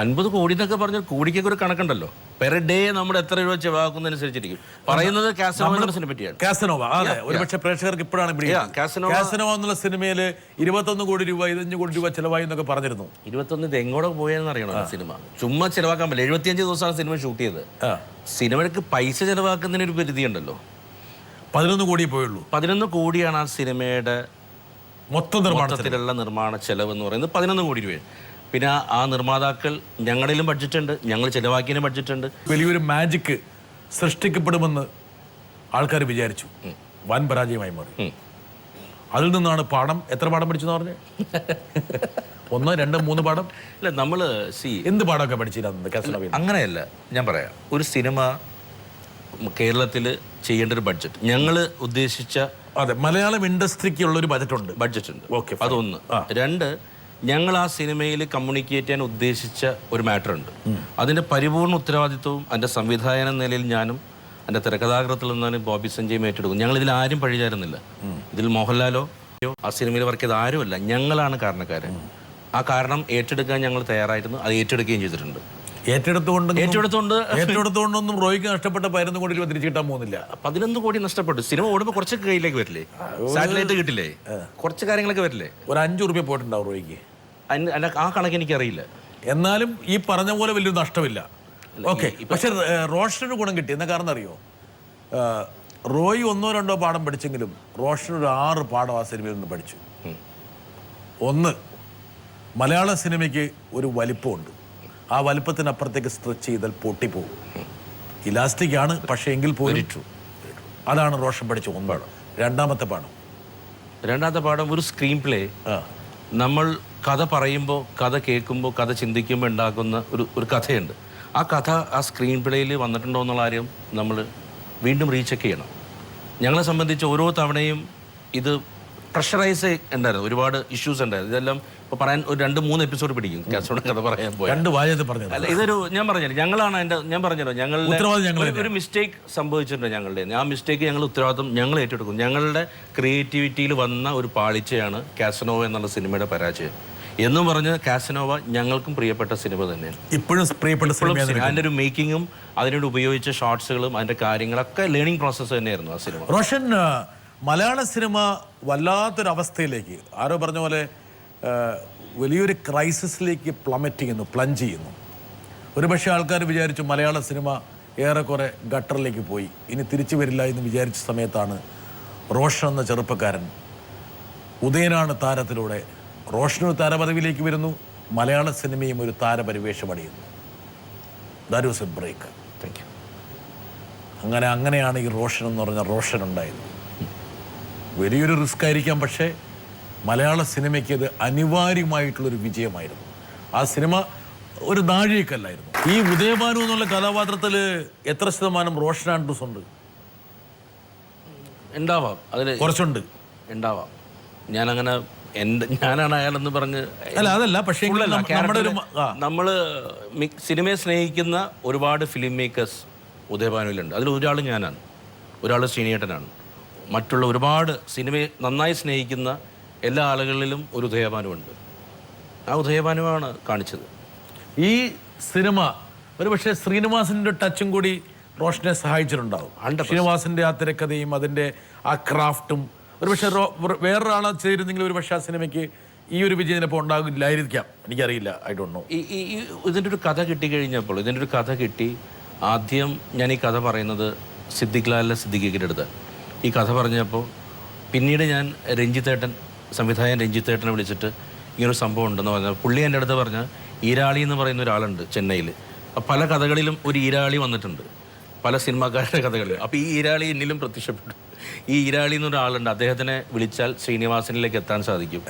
Speaker 2: 50 കോടി എന്നൊക്കെ പറഞ്ഞാൽ കോടിക്കൊക്കെ ഒരു കണക്കുണ്ടല്ലോ. പെർ ഡേ നമ്മൾ എത്ര രൂപ ചെലവാക്കുന്നതനുസരിച്ചിരിക്കും. പറയുന്നത് കാസനോവയെ പറ്റിയാണ്.
Speaker 1: കാസനോവ, അതെ. ഒരുപക്ഷെ പ്രേക്ഷകർക്ക് ഇപ്പോഴാണ് കാസനോവ എന്നുള്ള സിനിമയിൽ 21 കോടി രൂപ 25 കോടി രൂപ ചെലവായി എന്നൊക്കെ പറഞ്ഞിരുന്നു.
Speaker 2: 21 ഇത് എങ്ങോട്ട് പോയെന്ന് അറിയണോ സിനിമ? ചുമ്മാ ചെലവാക്കാൻ പറ്റില്ല. 75 ദിവസമാണ് സിനിമ ഷൂട്ട് ചെയ്തത്. സിനിമയ്ക്ക് പൈസ ചെലവാക്കുന്നതിന് ഒരു പരിധി ഉണ്ടല്ലോ.
Speaker 1: 11 കോടിയേ പോയുള്ളൂ.
Speaker 2: 11 കോടിയാണ് ആ സിനിമയുടെ മൊത്തത്തിലുള്ള നിർമ്മാണ ചെലവ് എന്ന് പറയുന്നത്. 11 കോടി രൂപ. പിന്നെ ആ നിർമ്മാതാക്കൾ, ഞങ്ങളിലും ബഡ്ജറ്റ് ഉണ്ട്, ഞങ്ങൾ ചിലവാക്കിയതിന് ബഡ്ജറ്റ് ഉണ്ട്.
Speaker 1: വലിയൊരു മാജിക് സൃഷ്ടിക്കപ്പെടുമെന്ന് ആൾക്കാർ വിചാരിച്ചു. വൻ പരാജയമായി മാറി. അതിൽ നിന്നാണ് പാഠം. എത്ര പാഠം പഠിച്ചെന്ന് പറഞ്ഞേ? 1, 2, 3 പാഠം?
Speaker 2: അല്ല, നമ്മൾ
Speaker 1: എന്ത് പാഠമൊക്കെ പഠിച്ചില്ല?
Speaker 2: അങ്ങനെയല്ല, ഞാൻ പറയാം. ഒരു സിനിമ കേരളത്തിൽ ചെയ്യേണ്ട ഒരു ബഡ്ജറ്റ്, ഞങ്ങൾ ഉദ്ദേശിച്ച,
Speaker 1: അതെ, മലയാളം ഇൻഡസ്ട്രിക്ക് ഉള്ളൊരു ബഡ്ജറ്റ് ഉണ്ട്.
Speaker 2: ഓക്കെ, അതൊന്ന്. 2, ഞങ്ങൾ ആ സിനിമയിൽ കമ്മ്യൂണിക്കേറ്റ് ചെയ്യാൻ ഉദ്ദേശിച്ച ഒരു മാറ്റർ ഉണ്ട്. അതിൻ്റെ പരിപൂർണ്ണ ഉത്തരവാദിത്വവും അതിൻ്റെ സംവിധായകൻ എന്ന നിലയിൽ ഞാനും എൻ്റെ തിരക്കഥാകൃത്തിൽ നിന്നാണ് ബോബി സഞ്ജയും ഏറ്റെടുക്കും. ഞങ്ങൾ ഇതിൽ ആരും പഴിചാരുന്നില്ല. ഇതിൽ മോഹൻലാലോ ആ സിനിമയിൽ വർക്ക് ചെയ്ത ആരുമല്ല, ഞങ്ങളാണ് കാരണക്കാരൻ. ആ കാരണം ഏറ്റെടുക്കാൻ ഞങ്ങൾ തയ്യാറായിരുന്നു. അത് ഏറ്റെടുക്കുകയും ചെയ്തിട്ടുണ്ട്.
Speaker 1: ഏറ്റെടുത്തുകൊണ്ടൊന്നും റോയ്ക്ക് നഷ്ടപ്പെട്ട 11 കോടി രൂപ തിരിച്ചു കിട്ടാൻ പോകുന്നില്ല.
Speaker 2: 11 കോടി നഷ്ടപ്പെട്ടു. സിനിമ ഓടുമ്പോൾ കുറച്ചൊക്കെ കയ്യിലേക്ക് വരില്ലേ? സാറ്റലൈറ്റ് കിട്ടില്ലേ? കുറച്ച് കാര്യങ്ങളൊക്കെ വരില്ലേ?
Speaker 1: ഒരു 5 രൂപ പോയിട്ടുണ്ടാവും റോയ്ക്ക്.
Speaker 2: ആ കണക്ക് എനിക്കറിയില്ല.
Speaker 1: എന്നാലും ഈ പറഞ്ഞ പോലെ വലിയൊരു നഷ്ടമില്ല. ഓക്കെ, പക്ഷെ റോഷന് ഗുണം കിട്ടി. എന്നാ കാരണം അറിയോ? റോയ് 1, 2 പാഠം പഠിച്ചെങ്കിലും റോഷൻ ഒരു 6 പാഠം ആ സിനിമയിൽ നിന്ന് പഠിച്ചു. 1, മലയാള സിനിമയ്ക്ക് ഒരു വലിപ്പമുണ്ട്. ആ വലിപ്പത്തിനപ്പുറത്തേക്ക് സ്ട്രെച്ച് ചെയ്താൽ പൊട്ടിപ്പോകും. ഇലാസ്റ്റിക് ആണ്, പക്ഷേ എങ്കിൽ പോലും അതാണ് റോഷൻ പഠിച്ച 1 പാഠം. രണ്ടാമത്തെ പാഠം ഒരു സ്ക്രീൻ പ്ലേ. നമ്മൾ കഥ പറയുമ്പോൾ, കഥ കേൾക്കുമ്പോൾ, കഥ ചിന്തിക്കുമ്പോൾ ഉണ്ടാക്കുന്ന ഒരു കഥയുണ്ട്. ആ കഥ ആ സ്ക്രീൻ പ്ലേയിൽ വന്നിട്ടുണ്ടോ എന്നുള്ള കാര്യം നമ്മൾ വീണ്ടും റീചെക്ക് ചെയ്യണം. ഞങ്ങളെ സംബന്ധിച്ച് ഓരോ തവണയും ഇത് പ്രഷറൈസ് ഉണ്ടായിരുന്നു. ഒരുപാട് ഇഷ്യൂസ് ഉണ്ടായിരുന്നു. ഇതെല്ലാം ഇപ്പോൾ പറയാൻ ഒരു 2-3 എപ്പിസോഡ് പിടിക്കും. കാസർഗോഡ് കഥ പറയാൻ പോയി അല്ല, ഇതൊരു ഞാൻ പറഞ്ഞല്ലോ, ഞങ്ങളാണ് ഞാൻ പറഞ്ഞല്ലോ, ഞങ്ങളുടെ ഒരു മിസ്റ്റേക്ക് സംഭവിച്ചിട്ടുണ്ട്. ഞങ്ങളുടെ ആ മിസ്റ്റേക്ക് ഉത്തരവാദിത്വം ഞങ്ങൾ ഏറ്റെടുക്കും. ഞങ്ങളുടെ ക്രിയേറ്റിവിറ്റിയിൽ വന്ന ഒരു പാളിച്ചയാണ് കാസനോവ എന്നുള്ള സിനിമയുടെ പരാജയം. എന്നും പറഞ്ഞ് കാസനോവ ഞങ്ങൾക്കും പ്രിയപ്പെട്ട സിനിമ തന്നെയാണ്. ഇപ്പോഴും പ്രിയപ്പെട്ട സിനിമ.
Speaker 2: അതിൻ്റെ ഒരു മേക്കിങ്ങും അതിനോട് ഉപയോഗിച്ച ഷോർട്സുകളും അതിൻ്റെ കാര്യങ്ങളൊക്കെ ലേണിംഗ് പ്രോസസ്സ് തന്നെയായിരുന്നു ആ സിനിമ.
Speaker 1: റോഷൻ, മലയാള സിനിമ വല്ലാത്തൊരവസ്ഥയിലേക്ക്, ആരോ പറഞ്ഞ പോലെ വലിയൊരു ക്രൈസിസിലേക്ക് പ്ലഞ്ച് ചെയ്യുന്നു. ഒരുപക്ഷെ ആൾക്കാർ വിചാരിച്ചു മലയാള സിനിമ ഏറെക്കുറെ ഗട്ടറിലേക്ക് പോയി, ഇനി തിരിച്ചു വരില്ല എന്ന് വിചാരിച്ച സമയത്താണ് റോഷൻ എന്ന ചെറുപ്പക്കാരൻ ഉദയനാണ് താരത്തിലൂടെ റോഷനൊരു താരപദവിയിലേക്ക് വരുന്നു. മലയാള സിനിമയും ഒരു താരപരിവേഷം അണിയുന്നു. That was a break.
Speaker 2: Thank you.
Speaker 1: അങ്ങനെയാണ് ഈ റോഷൻ എന്ന് പറഞ്ഞ റോഷൻ ഉണ്ടായത്. വലിയൊരു റിസ്ക് ആയിരിക്കാം, പക്ഷേ മലയാള സിനിമയ്ക്ക് അത് അനിവാര്യമായിട്ടുള്ളൊരു വിജയമായിരുന്നു. ആ സിനിമ ഒരു നാഴികക്കല്ലായിരുന്നു. ഈ ഉദയഭാനു എന്നുള്ള കഥാപാത്രത്തിൽ എത്ര ശതമാനം റോഷൻ ആൻഡ്രൂസ് ഉണ്ട്?
Speaker 2: ഉണ്ടാവാം, അതിൽ
Speaker 1: കുറച്ചുണ്ട്.
Speaker 2: ഉണ്ടാവാം. ഞാനാണ് അയാളെന്ന് പറഞ്ഞ്
Speaker 1: അല്ല, അതല്ല. പക്ഷേ
Speaker 2: നമ്മൾ സിനിമയെ സ്നേഹിക്കുന്ന ഒരുപാട് ഫിലിം മേക്കേഴ്സ് ഉദയഭാനുവിലുണ്ട്. അതിൽ ഒരാൾ ഞാനാണ്, ഒരാൾ ശ്രീനിയേട്ടനാണ്. മറ്റുള്ള ഒരുപാട് സിനിമയെ നന്നായി സ്നേഹിക്കുന്ന എല്ലാ ആളുകളിലും ഒരു ഉദയഭാനുവുണ്ട്. ആ ഉദയഭാനുവാണ് കാണിച്ചത്.
Speaker 1: ഈ സിനിമ ഒരുപക്ഷെ ശ്രീനിവാസന്റെ ടച്ചും കൂടി റോഷനെ സഹായിച്ചിട്ടുണ്ടാവും. ശ്രീനിവാസന്റെ ആ തിരക്കഥയും അതിൻ്റെ ആ ക്രാഫ്റ്റും ഒരുപക്ഷെ വേറൊരാളെ ചെയ്തിരുന്നെങ്കിൽ ഒരുപക്ഷെ ആ സിനിമയ്ക്ക് ഈ ഒരു വിജയം ചിലപ്പോൾ ഉണ്ടാകില്ലായിരിക്കാം. എനിക്കറിയില്ല, ഐ ഡോണ്ട് നോ.
Speaker 2: ഇതിൻ്റെ ഒരു കഥ കിട്ടിക്കഴിഞ്ഞപ്പോൾ, ഇതിൻ്റെ ഒരു കഥ കിട്ടി, ആദ്യം ഞാൻ ഈ കഥ പറയുന്നത് സിദ്ദിഖ് ലാലിലെ സിദ്ദിഖിൻ്റെ അടുത്ത് ഈ കഥ പറഞ്ഞപ്പോൾ പിന്നീട് ഞാൻ രഞ്ജിത്തേട്ടൻ, സംവിധായകൻ രഞ്ജിത്തേട്ടനെ വിളിച്ചിട്ട് ഇങ്ങനൊരു സംഭവം ഉണ്ടെന്ന് പറഞ്ഞാൽ പുള്ളി എൻ്റെ അടുത്ത് പറഞ്ഞാൽ ഈരാളി എന്ന് പറയുന്ന ഒരാളുണ്ട് ചെന്നൈയിൽ. പല കഥകളിലും ഒരു ഈരാളി വന്നിട്ടുണ്ട്, പല സിനിമാക്കാരുടെ കഥകളിൽ. അപ്പോൾ ഈ ഈരാളി എന്നിലും പ്രത്യക്ഷപ്പെട്ടു. ഈ ഈരാളി എന്നൊരാളുണ്ട്, അദ്ദേഹത്തിനെ വിളിച്ചാൽ ശ്രീനിവാസനിലേക്ക് എത്താൻ സാധിക്കും.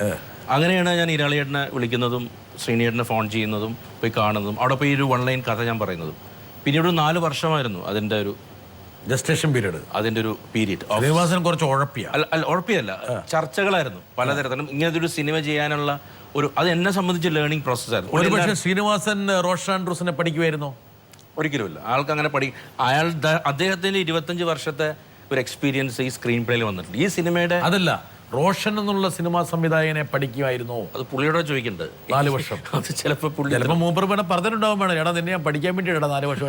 Speaker 2: അങ്ങനെയാണ് ഞാൻ ഈരാളിയേട്ടനെ വിളിക്കുന്നതും ശ്രീനിയേട്ടനെ ഫോൺ ചെയ്യുന്നതും പോയി കാണുന്നതും അവിടെ പോയി ഒരു 1 ലൈൻ കഥ ഞാൻ പറയുന്നതും. പിന്നീട് ഒരു 4 വർഷമായിരുന്നു അതിൻ്റെ ഒരു
Speaker 1: ജസ്റ്റേഷൻ പീരീഡ്,
Speaker 2: അതിൻ്റെ ഒരു പീരീഡ്.
Speaker 1: ശ്രീനിവാസൻ കുറച്ച് ഉഴപ്പിയ
Speaker 2: അല്ല ഉറപ്പിയല്ല, ചർച്ചകളായിരുന്നു പലതരത്തിലും. ഇങ്ങനത്തെ ഒരു സിനിമ ചെയ്യാനുള്ള ഒരു, അത് എന്നെ സംബന്ധിച്ച് ലേണിംഗ് പ്രോസസ്സായിരുന്നു.
Speaker 1: ഒരു പക്ഷേ ശ്രീനിവാസൻ റോഷൻ ആൻഡ്രൂസിനെ പഠിക്കുമായിരുന്നോ?
Speaker 2: ഒരിക്കലുമില്ല. ആൾക്ക് അങ്ങനെ അദ്ദേഹത്തിൻ്റെ 25 വർഷത്തെ ഒരു എക്സ്പീരിയൻസ് ഈ സ്ക്രീൻ പ്ലേയിൽ വന്നിട്ടുണ്ട്. ഈ സിനിമയുടെ
Speaker 1: അതല്ല, റോഷൻ എന്നുള്ള സിനിമാ സംവിധായകനെ പഠിക്കുമായിരുന്നോ?
Speaker 2: അത് പുള്ളിയോട് ചോദിക്കണ്ടത്.
Speaker 1: 4 വർഷം.
Speaker 2: അത് ചിലപ്പോൾ പുള്ളി
Speaker 1: ചിലപ്പോൾ മൂപ്പർ വേണം പറഞ്ഞിട്ടുണ്ടാവും, വേണം എടാ നിന്നെ ഞാൻ പഠിക്കാൻ വേണ്ടി എടാ 4 വർഷം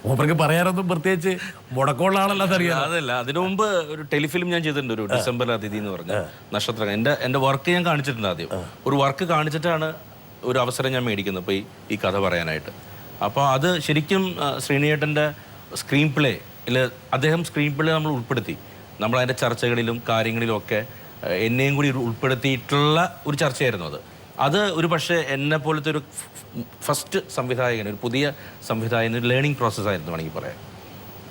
Speaker 1: മൂപ്പർക്ക് പറയാനൊന്നും പ്രത്യേകിച്ച് മുടക്കമുള്ള ആളല്ലാതെ അറിയാം.
Speaker 2: അതല്ല, അതിനു മുമ്പ് ഒരു ടെലിഫിലിം ഞാൻ ചെയ്തിട്ടുണ്ട്, ഒരു ഡിസംബർ അതിഥി എന്ന് പറഞ്ഞ നക്ഷത്രം. എൻ്റെ വർക്ക് ഞാൻ കാണിച്ചിട്ടുണ്ട്. ആദ്യം ഒരു വർക്ക് കാണിച്ചിട്ടാണ് ഒരു അവസരം ഞാൻ മേടിക്കുന്നത് ഇപ്പോൾ ഈ കഥ പറയാനായിട്ട്. അപ്പോൾ അത് ശരിക്കും ശ്രീനിയേട്ടൻ്റെ സ്ക്രീൻ പ്ലേയിൽ അദ്ദേഹം സ്ക്രീൻ പ്ലേ നമ്മൾ ഉൾപ്പെടുത്തി. നമ്മൾ അതിൻ്റെ ചർച്ചകളിലും കാര്യങ്ങളിലും ഒക്കെ എന്നെയും കൂടി ഉൾപ്പെടുത്തിയിട്ടുള്ള ഒരു ചർച്ചയായിരുന്നു അത് ഒരു പക്ഷേ എന്നെ പോലത്തെ ഒരു ഫസ്റ്റ് സംവിധായകൻ, ഒരു പുതിയ സംവിധായകൻ, ഒരു ലേണിംഗ് പ്രോസസ്സായിരുന്നു വേണമെങ്കിൽ പറയാം.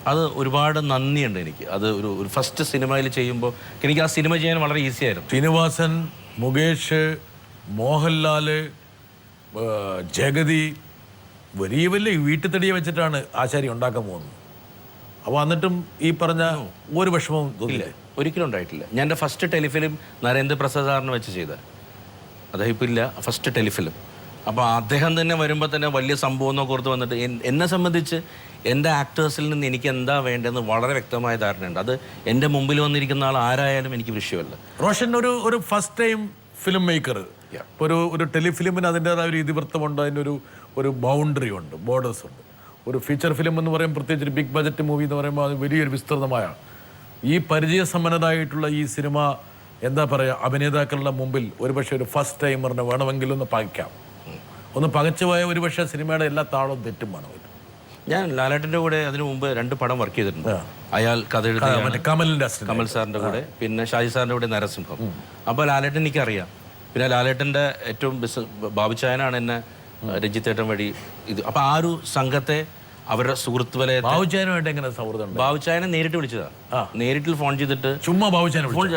Speaker 2: അത് ഒരുപാട് നന്ദിയുണ്ട് എനിക്ക്. അത് ഒരു ഫസ്റ്റ് സിനിമയിൽ ചെയ്യുമ്പോൾ എനിക്ക് ആ സിനിമ ചെയ്യാൻ വളരെ ഈസി ആയിരുന്നു.
Speaker 1: ശ്രീനിവാസൻ, മുകേഷ്, മോഹൻലാൽ, ജഗതി വലിയ വലിയ വീട്ടുതടിയെ വെച്ചിട്ടാണ് ആശാരി ഉണ്ടാക്കാൻ പോകുന്നത്. അപ്പോൾ എന്നിട്ടും ഈ പറഞ്ഞ ഒരു വിഷമവും
Speaker 2: ഇല്ല, ഒരിക്കലും ഉണ്ടായിട്ടില്ല. ഞാൻ എൻ്റെ ഫസ്റ്റ് ടെലിഫിലിം നരേന്ദ്രപ്രസാദ് സാറിനെ വെച്ച് ചെയ്ത, അദ്ദേഹം ഇപ്പോൾ ഇല്ല, ഫസ്റ്റ് ടെലിഫിലിം. അപ്പോൾ അദ്ദേഹം തന്നെ വരുമ്പോൾ തന്നെ വലിയ സംഭവം എന്നൊക്കെ ഓർത്ത് വന്നിട്ട് എന്നെ സംബന്ധിച്ച് എൻ്റെ ആക്ടേഴ്സിൽ നിന്ന് എനിക്ക് എന്താ വേണ്ടതെന്ന് വളരെ വ്യക്തമായ ധാരണയുണ്ട്. അത് എൻ്റെ മുമ്പിൽ വന്നിരിക്കുന്ന ആൾ ആരായാലും എനിക്ക് വിഷയമല്ല.
Speaker 1: റോഷൻ ഒരു ഫസ്റ്റ് ടൈം ഫിലിം മേക്കർ. ഒരു ടെലിഫിലിമിന് അതിൻ്റെതായ ഒരു ഇതിവൃത്തമുണ്ട്, അതിനൊരു ബൗണ്ടറി ഉണ്ട്, ബോർഡേഴ്സ് ഉണ്ട്. ഒരു ഫീച്ചർ ഫിലിം എന്ന് പറയുമ്പോൾ, പ്രത്യേകിച്ച് ഒരു ബിഗ് ബജറ്റ് മൂവി എന്ന് പറയുമ്പോൾ അത് വലിയൊരു വിസ്തൃതമായ ഈ പരിചയസമ്പന്നരായിട്ടുള്ള ഈ സിനിമ എന്താ പറയുക, അഭിനേതാക്കളുടെ മുമ്പിൽ ഒരുപക്ഷെ ഒരു ഫസ്റ്റ് ടൈമറിന് വേണമെങ്കിലും ഒന്ന് പകയ്ക്കാം. ഒന്ന് പകച്ചു പോയ ഒരുപക്ഷെ സിനിമയുടെ എല്ലാ താളവും തെറ്റും വേണം.
Speaker 2: ഞാൻ ലാലേട്ടൻ്റെ കൂടെ അതിനു മുമ്പ് 2 പടം വർക്ക് ചെയ്തിട്ടുണ്ട്. അയാൾ കഥ എഴുതി കമൽ സാറിൻ്റെ കൂടെ, പിന്നെ ഷാജി സാറിൻ്റെ കൂടെ നരസിംഹം. അപ്പോൾ ലാലേട്ടൻ എനിക്കറിയാം. പിന്നെ ലാലേട്ടൻ്റെ ഏറ്റവും ബാബുച്ചായനാണ് എന്നെ രഞ്ജിത്തേട്ടൻ വഴി ഇത്. അപ്പോൾ ആ ഒരു സംഘത്തെ അവരുടെ സുഹൃത്ത് വലയത്തെ
Speaker 1: ബാബുച്ചായനുമായിട്ട് എങ്ങനെ സൗഹൃദം?
Speaker 2: ബാബുച്ചായനെ നേരിട്ട് വിളിച്ചതാണ്. നേരിട്ട് ഫോൺ ചെയ്തിട്ട്
Speaker 1: ചുമ്മാ ബാബുച്ചായനെ
Speaker 2: ഫോൺ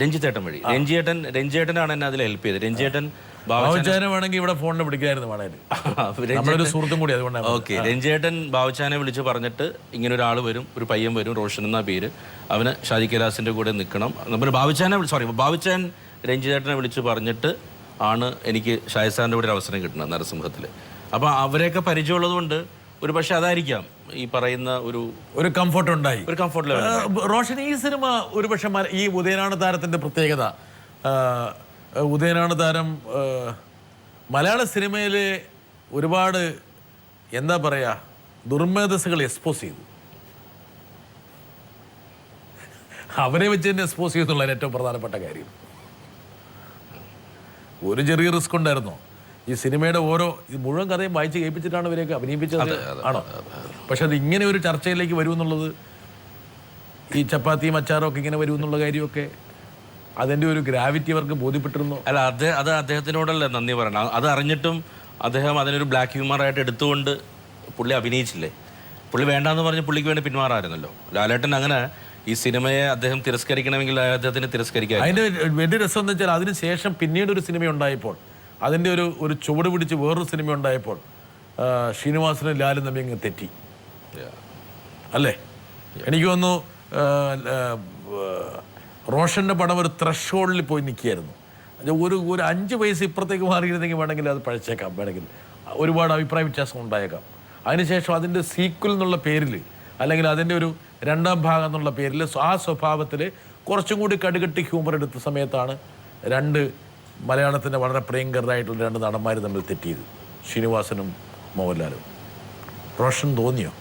Speaker 2: രഞ്ജിത്തേട്ടൻ വഴി. രഞ്ജിയേട്ടനാണ് എന്നെ അതിൽ ഹെൽപ്പ് ചെയ്തത്. രഞ്ജിയേട്ടൻ
Speaker 1: ബാബുച്ചായനെ വേണമെങ്കിൽ ഇവിടെ ഫോണിൽ വിളിക്കായിരുന്നു വേണേലും സുഹൃത്തും കൂടി, അതുകൊണ്ടാണ്.
Speaker 2: ഓക്കെ, രഞ്ജിയേട്ടൻ ബാബുച്ചായനെ വിളിച്ച് പറഞ്ഞിട്ട് ഇങ്ങനെ ഒരാൾ വരും, ഒരു പയ്യൻ വരും, റോഷൻ എന്ന പേര്, അവന് ഷാജി കൈലാസിൻ്റെ കൂടെ നിൽക്കണം. നമ്മൾ ബാബുച്ചായൻ രഞ്ജിത്തേട്ടനെ വിളിച്ച് പറഞ്ഞിട്ട് ആണ് എനിക്ക് ഷാജി സാറിൻ്റെ കൂടെ ഒരു അവസരം കിട്ടുന്നത് നരസിംഹത്തിൽ. അപ്പോൾ അവരെയൊക്കെ പരിചയമുള്ളത് കൊണ്ട് ഒരു പക്ഷേ അതായിരിക്കാം ഈ പറയുന്ന ഒരു കംഫർട്ട് ഉണ്ടായി, ഒരു കംഫർട്ട് ലെവൽ.
Speaker 1: റോഷൻ, ഈ സിനിമ ഒരു പക്ഷേ ഈ ഉദയനാണ് താരത്തിൻ്റെ പ്രത്യേകത. ഉദയനാണ് താരം മലയാള സിനിമയിൽ ഒരുപാട് എന്താ പറയുക ദുർമേധസ്സുകൾ എക്സ്പോസ് ചെയ്തു. അവരെ വെച്ച് തന്നെ എക്സ്പോസ് ചെയ്യുന്നുള്ള ഏറ്റവും പ്രധാനപ്പെട്ട കാര്യം. ഒരു ചെറിയ റിസ്ക് ഉണ്ടായിരുന്നോ? ഈ സിനിമയുടെ മുഴുവൻ കഥയും വായിച്ച് കേൾപ്പിച്ചിട്ടാണ് ഇവരെയൊക്കെ അഭിനയിപ്പിച്ചത് ആണോ? പക്ഷെ അത് ഇങ്ങനെ ഒരു ചർച്ചയിലേക്ക് വരുമെന്നുള്ളത്, ഈ ചപ്പാത്തിയും അച്ചാറും ഒക്കെ ഇങ്ങനെ വരുമെന്നുള്ള കാര്യമൊക്കെ അതിൻ്റെ ഒരു ഗ്രാവിറ്റി അവർക്ക് ബോധ്യപ്പെട്ടിരുന്നു.
Speaker 2: അല്ല, അത് അദ്ദേഹത്തിനോടല്ലേ നന്ദി പറയണം. അത് അറിഞ്ഞിട്ടും അദ്ദേഹം അതിനൊരു ബ്ലാക്ക് ഹ്യൂമറായിട്ട് എടുത്തുകൊണ്ട് പുള്ളി അഭിനയിച്ചില്ലേ. പുള്ളി വേണ്ടാന്ന് പറഞ്ഞ് പുള്ളിക്ക് വേണ്ടി പിന്മാറായിരുന്നല്ലോ. ലാലേട്ടൻ അങ്ങനെ ഈ സിനിമയെ അദ്ദേഹം തിരസ്കരിക്കണമെങ്കിൽ അദ്ദേഹത്തിന് തിരസ്കരിക്കാം.
Speaker 1: അതിൻ്റെ വലിയ രസം എന്ന് വെച്ചാൽ അതിനുശേഷം പിന്നീട് ഒരു സിനിമ ഉണ്ടായപ്പോൾ, അതിൻ്റെ ഒരു ചുവട് പിടിച്ച് വേറൊരു സിനിമ ഉണ്ടായപ്പോൾ ശ്രീനിവാസനും ലാലും തമ്മിൽ അങ്ങ് തെറ്റി അല്ലേ? എനിക്ക് തോന്നുന്നു റോഷൻ്റെ പടം ഒരു ത്രഷോൾഡിൽ പോയി നിൽക്കുകയായിരുന്നു. ഒരു 5 വയസ്സ് ഇപ്പുറത്തേക്ക് മാറിയിരുന്നെങ്കിൽ വേണമെങ്കിൽ അത് പഴച്ചേക്കാം, വേണമെങ്കിൽ ഒരുപാട് അഭിപ്രായ വ്യത്യാസം ഉണ്ടായേക്കാം. അതിനുശേഷം അതിൻ്റെ സീക്വൽ എന്നുള്ള പേരിൽ, അല്ലെങ്കിൽ അതിൻ്റെ ഒരു 2ാം ഭാഗം എന്നുള്ള പേരിൽ ആ സ്വഭാവത്തിൽ കുറച്ചും കൂടി കടുകട്ടി ഹ്യൂമർ എടുത്ത സമയത്താണ് മലയാളത്തിൻ്റെ വളരെ പ്രിയങ്കരായിട്ടുള്ള 2 നടന്മാർ തമ്മിൽ തെറ്റിയത്, ശ്രീനിവാസനും മോഹൻലാലും. റോഷൻ തോന്നിയോ,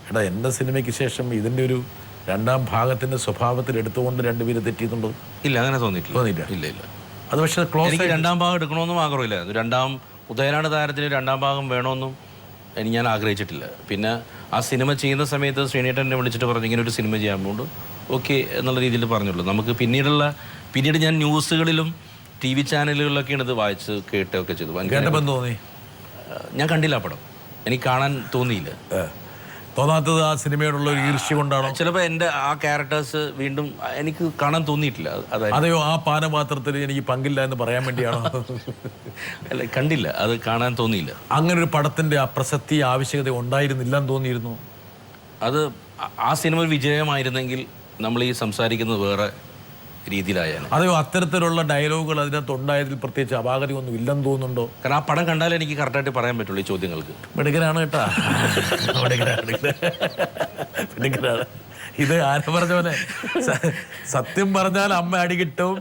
Speaker 1: എടാ എൻ്റെ സിനിമയ്ക്ക് ശേഷം ഇതിൻ്റെ ഒരു 2ാം ഭാഗത്തിൻ്റെ സ്വഭാവത്തിൽ എടുത്തുകൊണ്ട് 2 പേര് തെറ്റിയിട്ടുണ്ടോ?
Speaker 2: ഇല്ല, അങ്ങനെ തോന്നിയിട്ടില്ല. ഇല്ല.
Speaker 1: അത് പക്ഷേ
Speaker 2: എനിക്ക് 2ാം ഭാഗം എടുക്കണമെന്നും ആഗ്രഹമില്ല. 2ാം ഉദയനാണ് താരത്തിന് 2ാം ഭാഗം വേണമെന്നും ഞാൻ ആഗ്രഹിച്ചിട്ടില്ല. പിന്നെ ആ സിനിമ ചെയ്യുന്ന സമയത്ത് ശ്രീനേട്ടൻ എന്നെ വിളിച്ചിട്ട് പറഞ്ഞു ഇങ്ങനെ ഒരു സിനിമ ചെയ്യാൻ പോകുന്നുണ്ട്, ഓക്കെ എന്നുള്ള രീതിയിൽ പറഞ്ഞുള്ളൂ. നമുക്ക് പിന്നീട് ഞാൻ ന്യൂസുകളിലും TV ചാനലുകളിലൊക്കെയാണ് ഇത് വായിച്ച് കേട്ടൊക്കെ ചെയ്തു.
Speaker 1: കേട്ടപ്പോൾ തോന്നി?
Speaker 2: ഞാൻ കണ്ടില്ല ആ പടം, എനിക്ക് കാണാൻ തോന്നിയില്ല.
Speaker 1: തോന്നാത്തത് ആ സിനിമയോടുള്ള ഒരു ഈർഷ്യ കൊണ്ടാണോ?
Speaker 2: ചിലപ്പോൾ എൻ്റെ ആ ക്യാരക്ടേഴ്സ് വീണ്ടും എനിക്ക് കാണാൻ തോന്നിയിട്ടില്ല.
Speaker 1: അതെയോ, ആ പാനപാത്രത്തിൽ എനിക്ക് പങ്കില്ല എന്ന് പറയാൻ വേണ്ടിയാണോ?
Speaker 2: അല്ല, കണ്ടില്ല, അത് കാണാൻ തോന്നിയില്ല.
Speaker 1: അങ്ങനെ ഒരു പടത്തിന്റെ അപ്രസക്തി ആവശ്യകത ഉണ്ടായിരുന്നില്ല എന്ന് തോന്നിയിരുന്നു.
Speaker 2: അത് ആ സിനിമ വിജയമായിരുന്നെങ്കിൽ നമ്മൾ ഈ സംസാരിക്കുന്നത് വേറെ രീതിയിലായാണ്.
Speaker 1: അതെയോ, അത്തരത്തിലുള്ള ഡയലോഗുകൾ അതിനകത്ത് ഉണ്ടായതിൽ പ്രത്യേകിച്ച് അപാകത ഒന്നും ഇല്ലെന്ന് തോന്നുന്നുണ്ടോ?
Speaker 2: കാരണം ആ പടം കണ്ടാലേ എനിക്ക് കറക്റ്റായിട്ട് പറയാൻ പറ്റുള്ളൂ ഈ ചോദ്യങ്ങൾക്ക്.
Speaker 1: മിടുക്കനാണ് കേട്ടാ, മിടുക്കനാണ്. ഇത് ആരും പറഞ്ഞ പോലെ സത്യം പറഞ്ഞാൽ അമ്മ അടി കിട്ടും,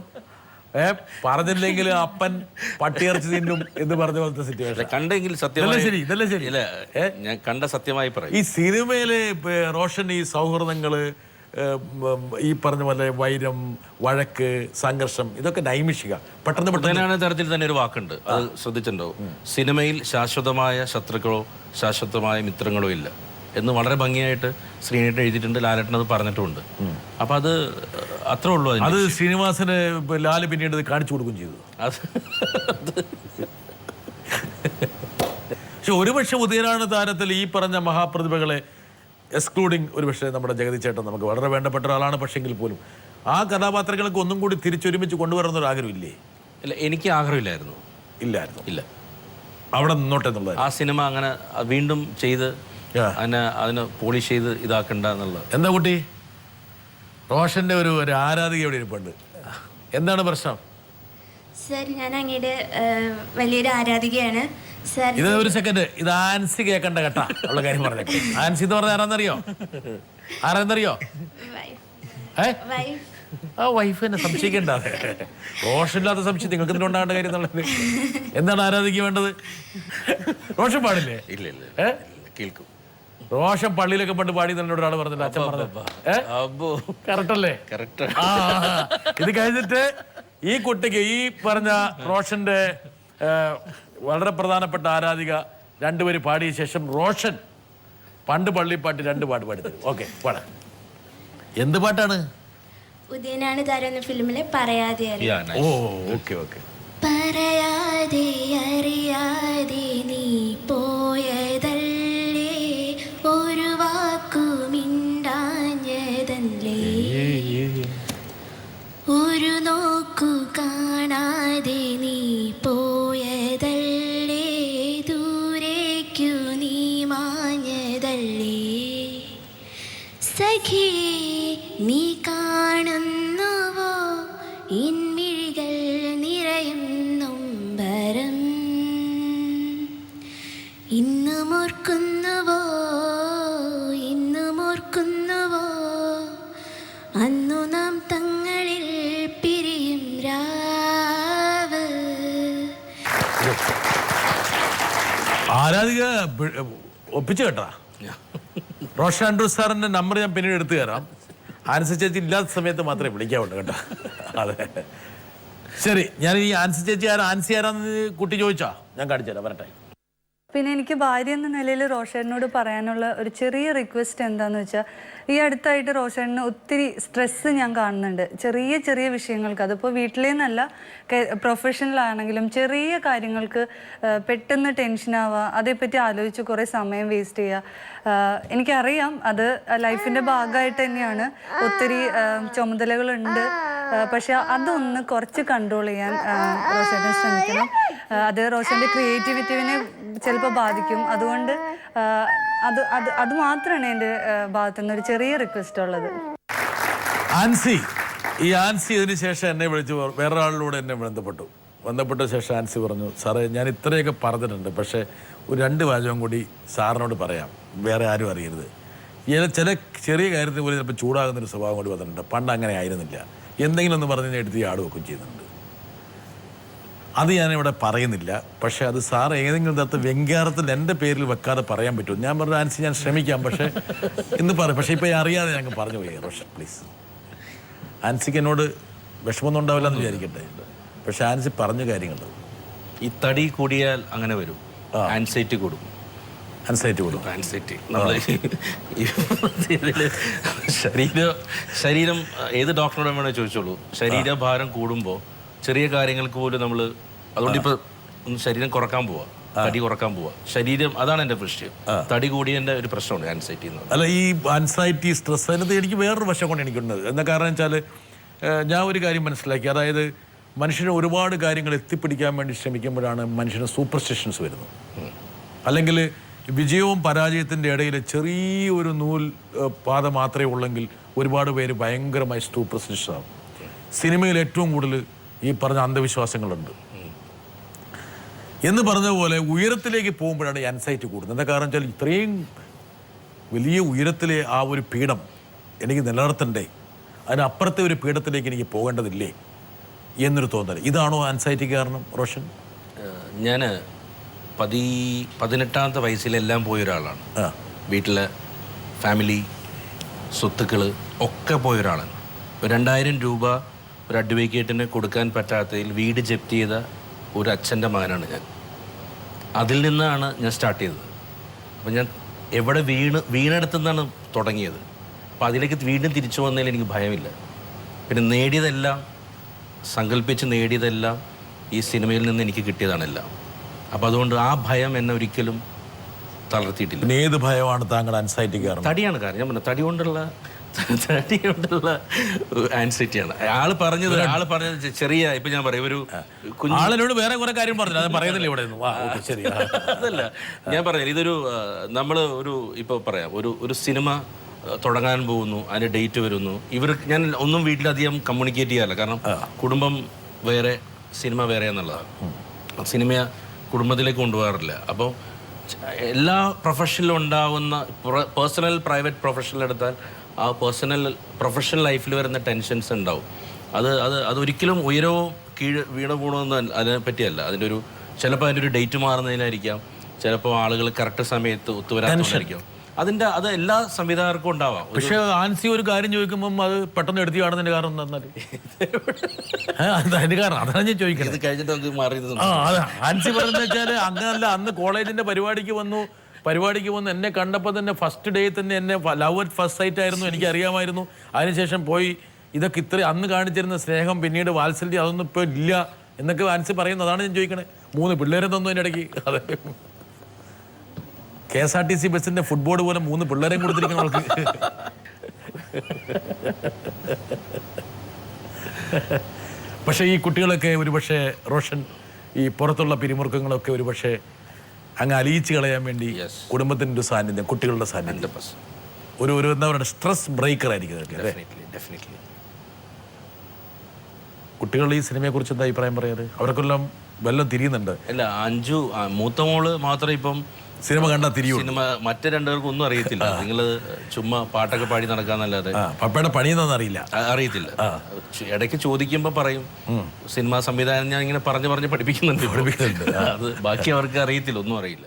Speaker 1: പറഞ്ഞില്ലെങ്കിൽ അപ്പൻ പട്ടിയിറച്ചി തിന്നും എന്ന് പറഞ്ഞ പോലത്തെ സിറ്റുവേഷൻ.
Speaker 2: കണ്ടെങ്കിൽ സത്യമായി
Speaker 1: ശരി, ഇതല്ലേ ശരി.
Speaker 2: ഞാൻ കണ്ട സത്യമായി പറയും.
Speaker 1: ഈ സിനിമയില് റോഷൻ ഈ സൗഹൃദങ്ങള്, ഈ പറഞ്ഞ പോലെ വൈരം, വഴക്ക്, സംഘർഷം, ഇതൊക്കെ നൈമിഷിക പെട്ടെന്ന്
Speaker 2: തരത്തിൽ തന്നെ ഒരു വാക്കുണ്ട്, അത് ശ്രദ്ധിച്ചിട്ടുണ്ടാവും. സിനിമയിൽ ശാശ്വതമായ ശത്രുക്കളോ ശാശ്വതമായ മിത്രങ്ങളോ ഇല്ല എന്ന് വളരെ ഭംഗിയായിട്ട് ശ്രീനേട്ടൻ എഴുതിയിട്ടുണ്ട്, ലാലേട്ടൻ അത് പറഞ്ഞിട്ടുമുണ്ട്. അപ്പൊ അത് അത്രേ ഉള്ളൂ.
Speaker 1: അത് ശ്രീനിവാസന് ലാല് പിന്നീട് കാണിച്ചു കൊടുക്കുകയും ചെയ്തു. പക്ഷെ ഒരുപക്ഷെ ഉദയനാണ് താരത്തിൽ ഈ പറഞ്ഞ മഹാപ്രതിഭകളെ എക്സ്ക്ലൂഡിങ് ഒരുപക്ഷെ നമ്മുടെ ജഗതി ചേട്ടൻ നമുക്ക് വളരെ വേണ്ടപ്പെട്ട ഒരാളാണ്. പക്ഷെങ്കിൽ പോലും ആ കഥാപാത്രങ്ങൾക്ക് ഒന്നും കൂടി തിരിച്ചൊരുമിച്ച് കൊണ്ടുവരുന്ന ഒരു ആഗ്രഹമില്ലേ?
Speaker 2: ഇല്ല, എനിക്ക് ആഗ്രഹമില്ലായിരുന്നു.
Speaker 1: ഇല്ല, അവിടെ നിന്നോട്ടെ എന്നുള്ളത്.
Speaker 2: ആ സിനിമ അങ്ങനെ വീണ്ടും ചെയ്ത് അതിന് പോളിഷ് ചെയ്ത് ഇതാക്കണ്ട എന്നുള്ളത്.
Speaker 1: എന്താ കുട്ടി, റോഷന്റെ ഒരു ആരാധിക ഇവിടെ ഇരിപ്പുണ്ട്, എന്താണ് പ്രശ്നം?
Speaker 6: സർ, ഞാൻ അങ്ങയുടെ വലിയൊരു ആരാധികയാണ് സർ.
Speaker 1: ഇത് ഒരു സെക്കൻഡ്, ഇത് ആൻസി കേൾക്കണ്ട കേട്ടാ ഉള്ള കാര്യം പറഞ്ഞേ. ആൻസി എന്ന് പറഞ്ഞ ആരാന്നറിയോ? ആ വൈഫ് തന്നെ സംശയിക്കണ്ട. റോഷനില്ലാത്ത സംശയം നിങ്ങൾക്ക് എന്തുകൊണ്ടാകേണ്ട കാര്യം എന്നുള്ളത്. എന്താണ് ആരാധിക വേണ്ടത്? റോഷൻ പാടില്ലേ?
Speaker 2: ഇല്ല, കേൾക്കും.
Speaker 1: റോഷൻ പള്ളിയിലൊക്കെ പണ്ട് പാടി തന്നെ ഒരാൾ പറഞ്ഞില്ല, അച്ഛൻ പറഞ്ഞത് കറക്റ്റ് അല്ലേ?
Speaker 2: കറക്റ്റ്.
Speaker 1: ഇത് കഴിഞ്ഞിട്ട് ഈ കുട്ടിക്ക് ഈ പറഞ്ഞ റോഷന്റെ വളരെ പ്രധാനപ്പെട്ട ആരാധിക രണ്ടുപേര് പാടിയ ശേഷം റോഷൻ പണ്ട് പള്ളിപ്പാട്ട് 2 പാട്ട് പാടിത്തരും. ഓക്കെ, പാടാ. എന്ത് പാട്ടാണ്?
Speaker 6: ഉദയനാണ് താരം എന്ന ഫിലിമിലെ പറയാതെ
Speaker 1: ഓ, ഓക്കെ.
Speaker 6: പറയാതെ അറിയാതെ നീ പോയതല്ലേ, ഒരു വാക്കുമിണ്ടാഞ്ഞതല്ലേ, ഒരു നോക്കു കാണാതെ നീ പോയതല്ലേ, ദൂരേക്കു നീ മാഞ്ഞതല്ലേ, സഖി നീ കാണുന്നുവോ ഇൻമിഴികൾ നിറയും നൊമ്പരം, ഇന്നും ഓർക്കുന്നുവോ അന്നു നാം തങ്ങളിൽ പിരിയും രാവ്.
Speaker 1: ആരാധിക ഒപ്പിച്ചു കേട്ടാ. റോഷൻ ആൻഡ്രൂസ് സാറിന്റെ നമ്പർ ഞാൻ പിന്നീട് എടുത്തു തരാം. ആൻസി ചേച്ചി ഇല്ലാത്ത സമയത്ത് മാത്രമേ വിളിക്കാവുള്ളൂ കേട്ടോ. അതെ, ശരി. ഞാൻ ഈ ആൻസി ചേച്ചി ആൻസി ആരാന്ന് കുട്ടി ചോദിച്ചാ ഞാൻ കാണിച്ചു തരാം, വരട്ടെ.
Speaker 7: പിന്നെ എനിക്ക് ഭാര്യ എന്ന നിലയിൽ റോഷനോട് പറയാനുള്ള ഒരു ചെറിയ റിക്വസ്റ്റ് എന്താണെന്ന് വെച്ചാൽ, ഈ അടുത്തായിട്ട് റോഷന് ഒത്തിരി സ്ട്രെസ്സ് ഞാൻ കാണുന്നുണ്ട്, ചെറിയ വിഷയങ്ങൾക്ക്. അതിപ്പോൾ വീട്ടിലേന്നല്ല, പ്രൊഫഷണലാണെങ്കിലും ചെറിയ കാര്യങ്ങൾക്ക് പെട്ടെന്ന് ടെൻഷനാവുക, അതേപ്പറ്റി ആലോചിച്ച് കുറേ സമയം വേസ്റ്റ് ചെയ്യുക. എനിക്കറിയാം അത് ലൈഫിൻ്റെ ഭാഗമായിട്ട് തന്നെയാണ്, ഒത്തിരി ചുമതലകളുണ്ട്. പക്ഷെ അതൊന്ന് കുറച്ച് കൺട്രോൾ ചെയ്യാൻ റോഷന് ശ്രമിക്കണം. അത് റോഷൻ്റെ ക്രിയേറ്റിവിറ്റിനെ ചിലപ്പോൾ ബാധിക്കും. അതുകൊണ്ട് അത് മാത്രമാണ് എൻ്റെ ഭാഗത്തുനിന്ന് ഒരു ചെറിയ റിക്വസ്റ്റ് ഉള്ളത്.
Speaker 1: ആൻസി ഇതിന് ശേഷം എന്നെ വിളിച്ച് വേറൊരാളിലൂടെ എന്നെ ബന്ധപ്പെട്ട ശേഷം ആൻസി പറഞ്ഞു, സാറേ ഞാൻ ഇത്രയൊക്കെ പറഞ്ഞിട്ടുണ്ട്, പക്ഷേ ഒരു 2 വാചകം കൂടി സാറിനോട് പറയാം, വേറെ ആരും അറിയരുത്. ചില ചെറിയ കാര്യത്തിന് പോലും ചിലപ്പോൾ ചൂടാകുന്നൊരു സ്വഭാവം കൂടി വന്നിട്ടുണ്ട്. പണ്ട് അങ്ങനെ ആയിരുന്നില്ല, എന്തെങ്കിലും ഒന്ന് പറഞ്ഞ് എടുത്ത് ആട് വെക്കുകയും ചെയ്യുന്നുണ്ട്. അത് ഞാനിവിടെ പറയുന്നില്ല, പക്ഷേ അത് സാർ ഏതെങ്കിലും തരത്തിൽ വ്യംഗ്യാർത്ഥത്തിൽ എൻ്റെ പേരിൽ വെക്കാതെ പറയാൻ പറ്റും. ഞാൻ പറഞ്ഞു, ആൻസി ഞാൻ ശ്രമിക്കാം, പക്ഷേ ഇന്ന് പറയും. പക്ഷേ ഇപ്പോൾ അറിയാതെ ഞങ്ങൾ പറഞ്ഞു പോയി. റോഷൻ പ്ലീസ്, ആൻസിക്ക് എന്നോട് വിഷമമൊന്നും ഉണ്ടാവില്ല എന്ന് വിചാരിക്കട്ടെ, പക്ഷെ ആൻസി പറഞ്ഞ കാര്യങ്ങൾ
Speaker 2: ഈ തടി കൂടിയാൽ അങ്ങനെ വരും, ആൻസൈറ്റി കൂടും.
Speaker 1: ആൻസൈറ്റി കൂടും.
Speaker 2: ആൻസൈറ്റി നമ്മൾ ശരീരം ഏത് ഡോക്ടറോട് വേണമെങ്കിൽ ചോദിച്ചോളൂ. ശരീരഭാരം കൂടുമ്പോൾ ചെറിയ കാര്യങ്ങൾക്ക് പോലും നമ്മൾ അതുകൊണ്ട് ഇപ്പോൾ ഒന്ന് ശരീരം കുറക്കാൻ പോവാ, തടി കുറക്കാൻ പോവാ. ശരീരം അതാണ് എൻ്റെ പ്രശ്നം. തടി കൂടിയതിൻ്റെ ഒരു പ്രശ്നമുണ്ട് ആൻസൈറ്റി എന്ന്.
Speaker 1: അല്ല, ഈ ആൻസൈറ്റി സ്ട്രെസ് അതിനകത്ത് എനിക്ക് വേറൊരു വശം കൊണ്ട് എനിക്കുണ്ട്. എന്താ കാരണം വെച്ചാൽ ഞാൻ ഒരു കാര്യം മനസ്സിലാക്കി, അതായത് മനുഷ്യന് ഒരുപാട് കാര്യങ്ങൾ എത്തിപ്പിടിക്കാൻ വേണ്ടി ശ്രമിക്കുമ്പോഴാണ് മനുഷ്യന് സൂപ്പർസ്റ്റിഷൻസ് വരുന്നത്. അല്ലെങ്കിൽ വിജയവും പരാജയത്തിൻ്റെ ഇടയിൽ ചെറിയൊരു നൂൽ പാത മാത്രമേ ഉള്ളെങ്കിൽ ഒരുപാട് പേര് ഭയങ്കരമായി സൂപ്പർസ്റ്റിഷനാണ്. സിനിമയിൽ ഏറ്റവും കൂടുതൽ ഈ പറഞ്ഞ അന്ധവിശ്വാസങ്ങളുണ്ട്. എന്ന് പറഞ്ഞ പോലെ ഉയരത്തിലേക്ക് പോകുമ്പോഴാണ് ഈ ആൻസൈറ്റി കൂടുന്നത്. എന്താ കാരണം വെച്ചാൽ ഇത്രയും വലിയ ഉയരത്തിലെ ആ ഒരു പീഠം എനിക്ക് നിലനിർത്തണ്ടേ, അതിനപ്പുറത്തെ ഒരു പീഠത്തിലേക്ക് എനിക്ക് പോകേണ്ടതില്ലേ എന്നൊരു തോന്നൽ. ഇതാണോ ആൻസൈറ്റി കാരണം റോഷൻ?
Speaker 2: ഞാൻ 18ാമത്തെ വയസ്സിലെല്ലാം പോയ ഒരാളാണ്. വീട്ടിലെ ഫാമിലി, സ്വത്തുക്കൾ ഒക്കെ പോയ ഒരാളാണ്. 2000 രൂപ ഒരു അഡ്വക്കേറ്റിന് കൊടുക്കാൻ പറ്റാത്തതിൽ വീട് ജപ്തി ചെയ്ത ഒരു അച്ഛൻ്റെ മകനാണ് ഞാൻ. അതിൽ നിന്നാണ് ഞാൻ സ്റ്റാർട്ട് ചെയ്തത്. അപ്പം ഞാൻ എവിടെ വീണെടുത്തു നിന്നാണ് തുടങ്ങിയത്. അപ്പോൾ അതിലേക്ക് വീണ്ടും തിരിച്ചു വന്നതിൽ എനിക്ക് ഭയമില്ല. പിന്നെ നേടിയതെല്ലാം, സങ്കല്പിച്ച് നേടിയതെല്ലാം ഈ സിനിമയിൽ നിന്ന് എനിക്ക് കിട്ടിയതാണെല്ലാം. അപ്പോൾ അതുകൊണ്ട് ആ ഭയം എന്നെ ഒരിക്കലും തളർത്തിയിട്ടില്ല.
Speaker 1: പിന്നെ ഏത് ഭയമാണ് താങ്കൾ ആൻസൈറ്റി കാരണം?
Speaker 2: തടിയാണ് കാരണം. ഞാൻ പറഞ്ഞു തടി കൊണ്ടുള്ള ആൻസൈറ്റിയാണ്. ആള് പറഞ്ഞത് ചെറിയ, ഇപ്പൊ ഞാൻ പറയും ഒരു
Speaker 1: ആളിനോട് വേറെ കുറെ കാര്യം പറഞ്ഞു, അത് പറയുന്നില്ല ഇവിടെ. ശരി,
Speaker 2: അതല്ല ഞാൻ പറഞ്ഞത്. ഇതൊരു നമ്മൾ ഇപ്പോൾ പറയാം, ഒരു സിനിമ തുടങ്ങാൻ പോകുന്നു, അതിൻ്റെ ഡേറ്റ് വരുന്നു. ഞാൻ ഒന്നും വീട്ടിലധികം കമ്മ്യൂണിക്കേറ്റ് ചെയ്യാറില്ല. കാരണം കുടുംബം വേറെ, സിനിമ വേറെ എന്നുള്ളതാണ്. സിനിമ കുടുംബത്തിലേക്ക് കൊണ്ടുപോകാറില്ല. അപ്പോൾ എല്ലാ പ്രൊഫഷനിലും ഉണ്ടാവുന്ന പേഴ്സണൽ പ്രൈവറ്റ് പ്രൊഫഷനിലെടുത്താൽ ആ പ്രൊഫഷണൽ ലൈഫിൽ വരുന്ന ടെൻഷൻസ് ഉണ്ടാവും. അതൊരിക്കലും ഉയരവും വീണ പോകണമെന്ന് അതിനെ പറ്റിയല്ല. ചിലപ്പോൾ അതിൻ്റെ ഒരു ഡേറ്റ് മാറുന്നതിനായിരിക്കാം, ചിലപ്പോൾ ആളുകൾ കറക്റ്റ് സമയത്ത് ഒത്തുവരാനായിരിക്കും. അത് എല്ലാ സംവിധായകർക്കും ഉണ്ടാവാം.
Speaker 1: പക്ഷെ ആൻസി ഒരു കാര്യം ചോദിക്കുമ്പം അത് പെട്ടെന്ന് എടുത്ത് കാണുന്നതിന്റെ കാരണം എന്താ? അതിന്റെ കാരണം അതാണ് ഞാൻ ചോദിക്കുന്നത്.
Speaker 2: കഴിഞ്ഞിട്ട് നമുക്ക് മാറി.
Speaker 1: ആൻസി പറയുന്നത് വെച്ചാല് അങ്ങനല്ല, അന്ന് കോളേജിന്റെ പരിപാടിക്ക് വന്നു എന്നെ കണ്ടപ്പോൾ തന്നെ ഫസ്റ്റ് ഡേ തന്നെ എന്നെ ലവ് അറ്റ് ഫസ്റ്റ് സൈറ്റ് ആയിരുന്നു, എനിക്ക് അറിയാമായിരുന്നു. അതിനുശേഷം പോയി ഇതൊക്കെ അന്ന് കാണിച്ചിരുന്ന സ്നേഹം, പിന്നീട് വാത്സല്യം, അതൊന്നും ഇപ്പോൾ ഇല്ല എന്നൊക്കെ ആൻസി പറയുന്നത്. അതാണ് ഞാൻ ചോദിക്കണേ. 3 പിള്ളേരെ തന്നു അതിൻ്റെ ഇടയ്ക്ക്. അതെ, KSRTC ബസ്സിന്റെ ഫുട്ബോൾ പോലെ 3 പിള്ളേരെയും കൊടുത്തിരിക്കണം അവൾക്ക്. പക്ഷേ ഈ കുട്ടികളൊക്കെ ഒരുപക്ഷെ റോഷൻ, ഈ പുറത്തുള്ള പിരിമുറുക്കങ്ങളൊക്കെ ഒരുപക്ഷെ അങ്ങ് അലിയിച്ച് കളയാൻ വേണ്ടി കുടുംബത്തിൻ്റെ ഒരു സാന്നിധ്യം, കുട്ടികളുടെ സാന്നിധ്യം ഒരു എന്താ പറയുക, സ്ട്രെസ് ബ്രേക്കർ ആയിരിക്കും അതൊക്കെ. കുട്ടികൾ ഈ സിനിമയെ കുറിച്ച് എന്താ അഭിപ്രായം പറയാറ്? അവർക്കെല്ലാം വല്ലതും തിരിയുന്നുണ്ട്?
Speaker 2: അല്ല, അഞ്ചു മൂത്ത മോള് മാത്രം ഇപ്പം
Speaker 1: സിനിമ കണ്ടാ തിരിയും.
Speaker 2: സിനിമ മറ്റേ 2 പേർക്കും ഒന്നും അറിയത്തില്ല. നിങ്ങൾ ചുമ്മാ പാട്ടൊക്കെ പാടി നടക്കാന്നല്ലാതെ
Speaker 1: പപ്പയുടെ പണിയെന്നൊന്നും
Speaker 2: അറിയത്തില്ല. ഇടയ്ക്ക് ചോദിക്കുമ്പോൾ പറയും സിനിമാ സംവിധാനം ഞാൻ ഇങ്ങനെ പറഞ്ഞ് പഠിപ്പിക്കുന്നുണ്ട്. അത് ബാക്കി അവർക്ക് അറിയത്തില്ല, ഒന്നും അറിയില്ല.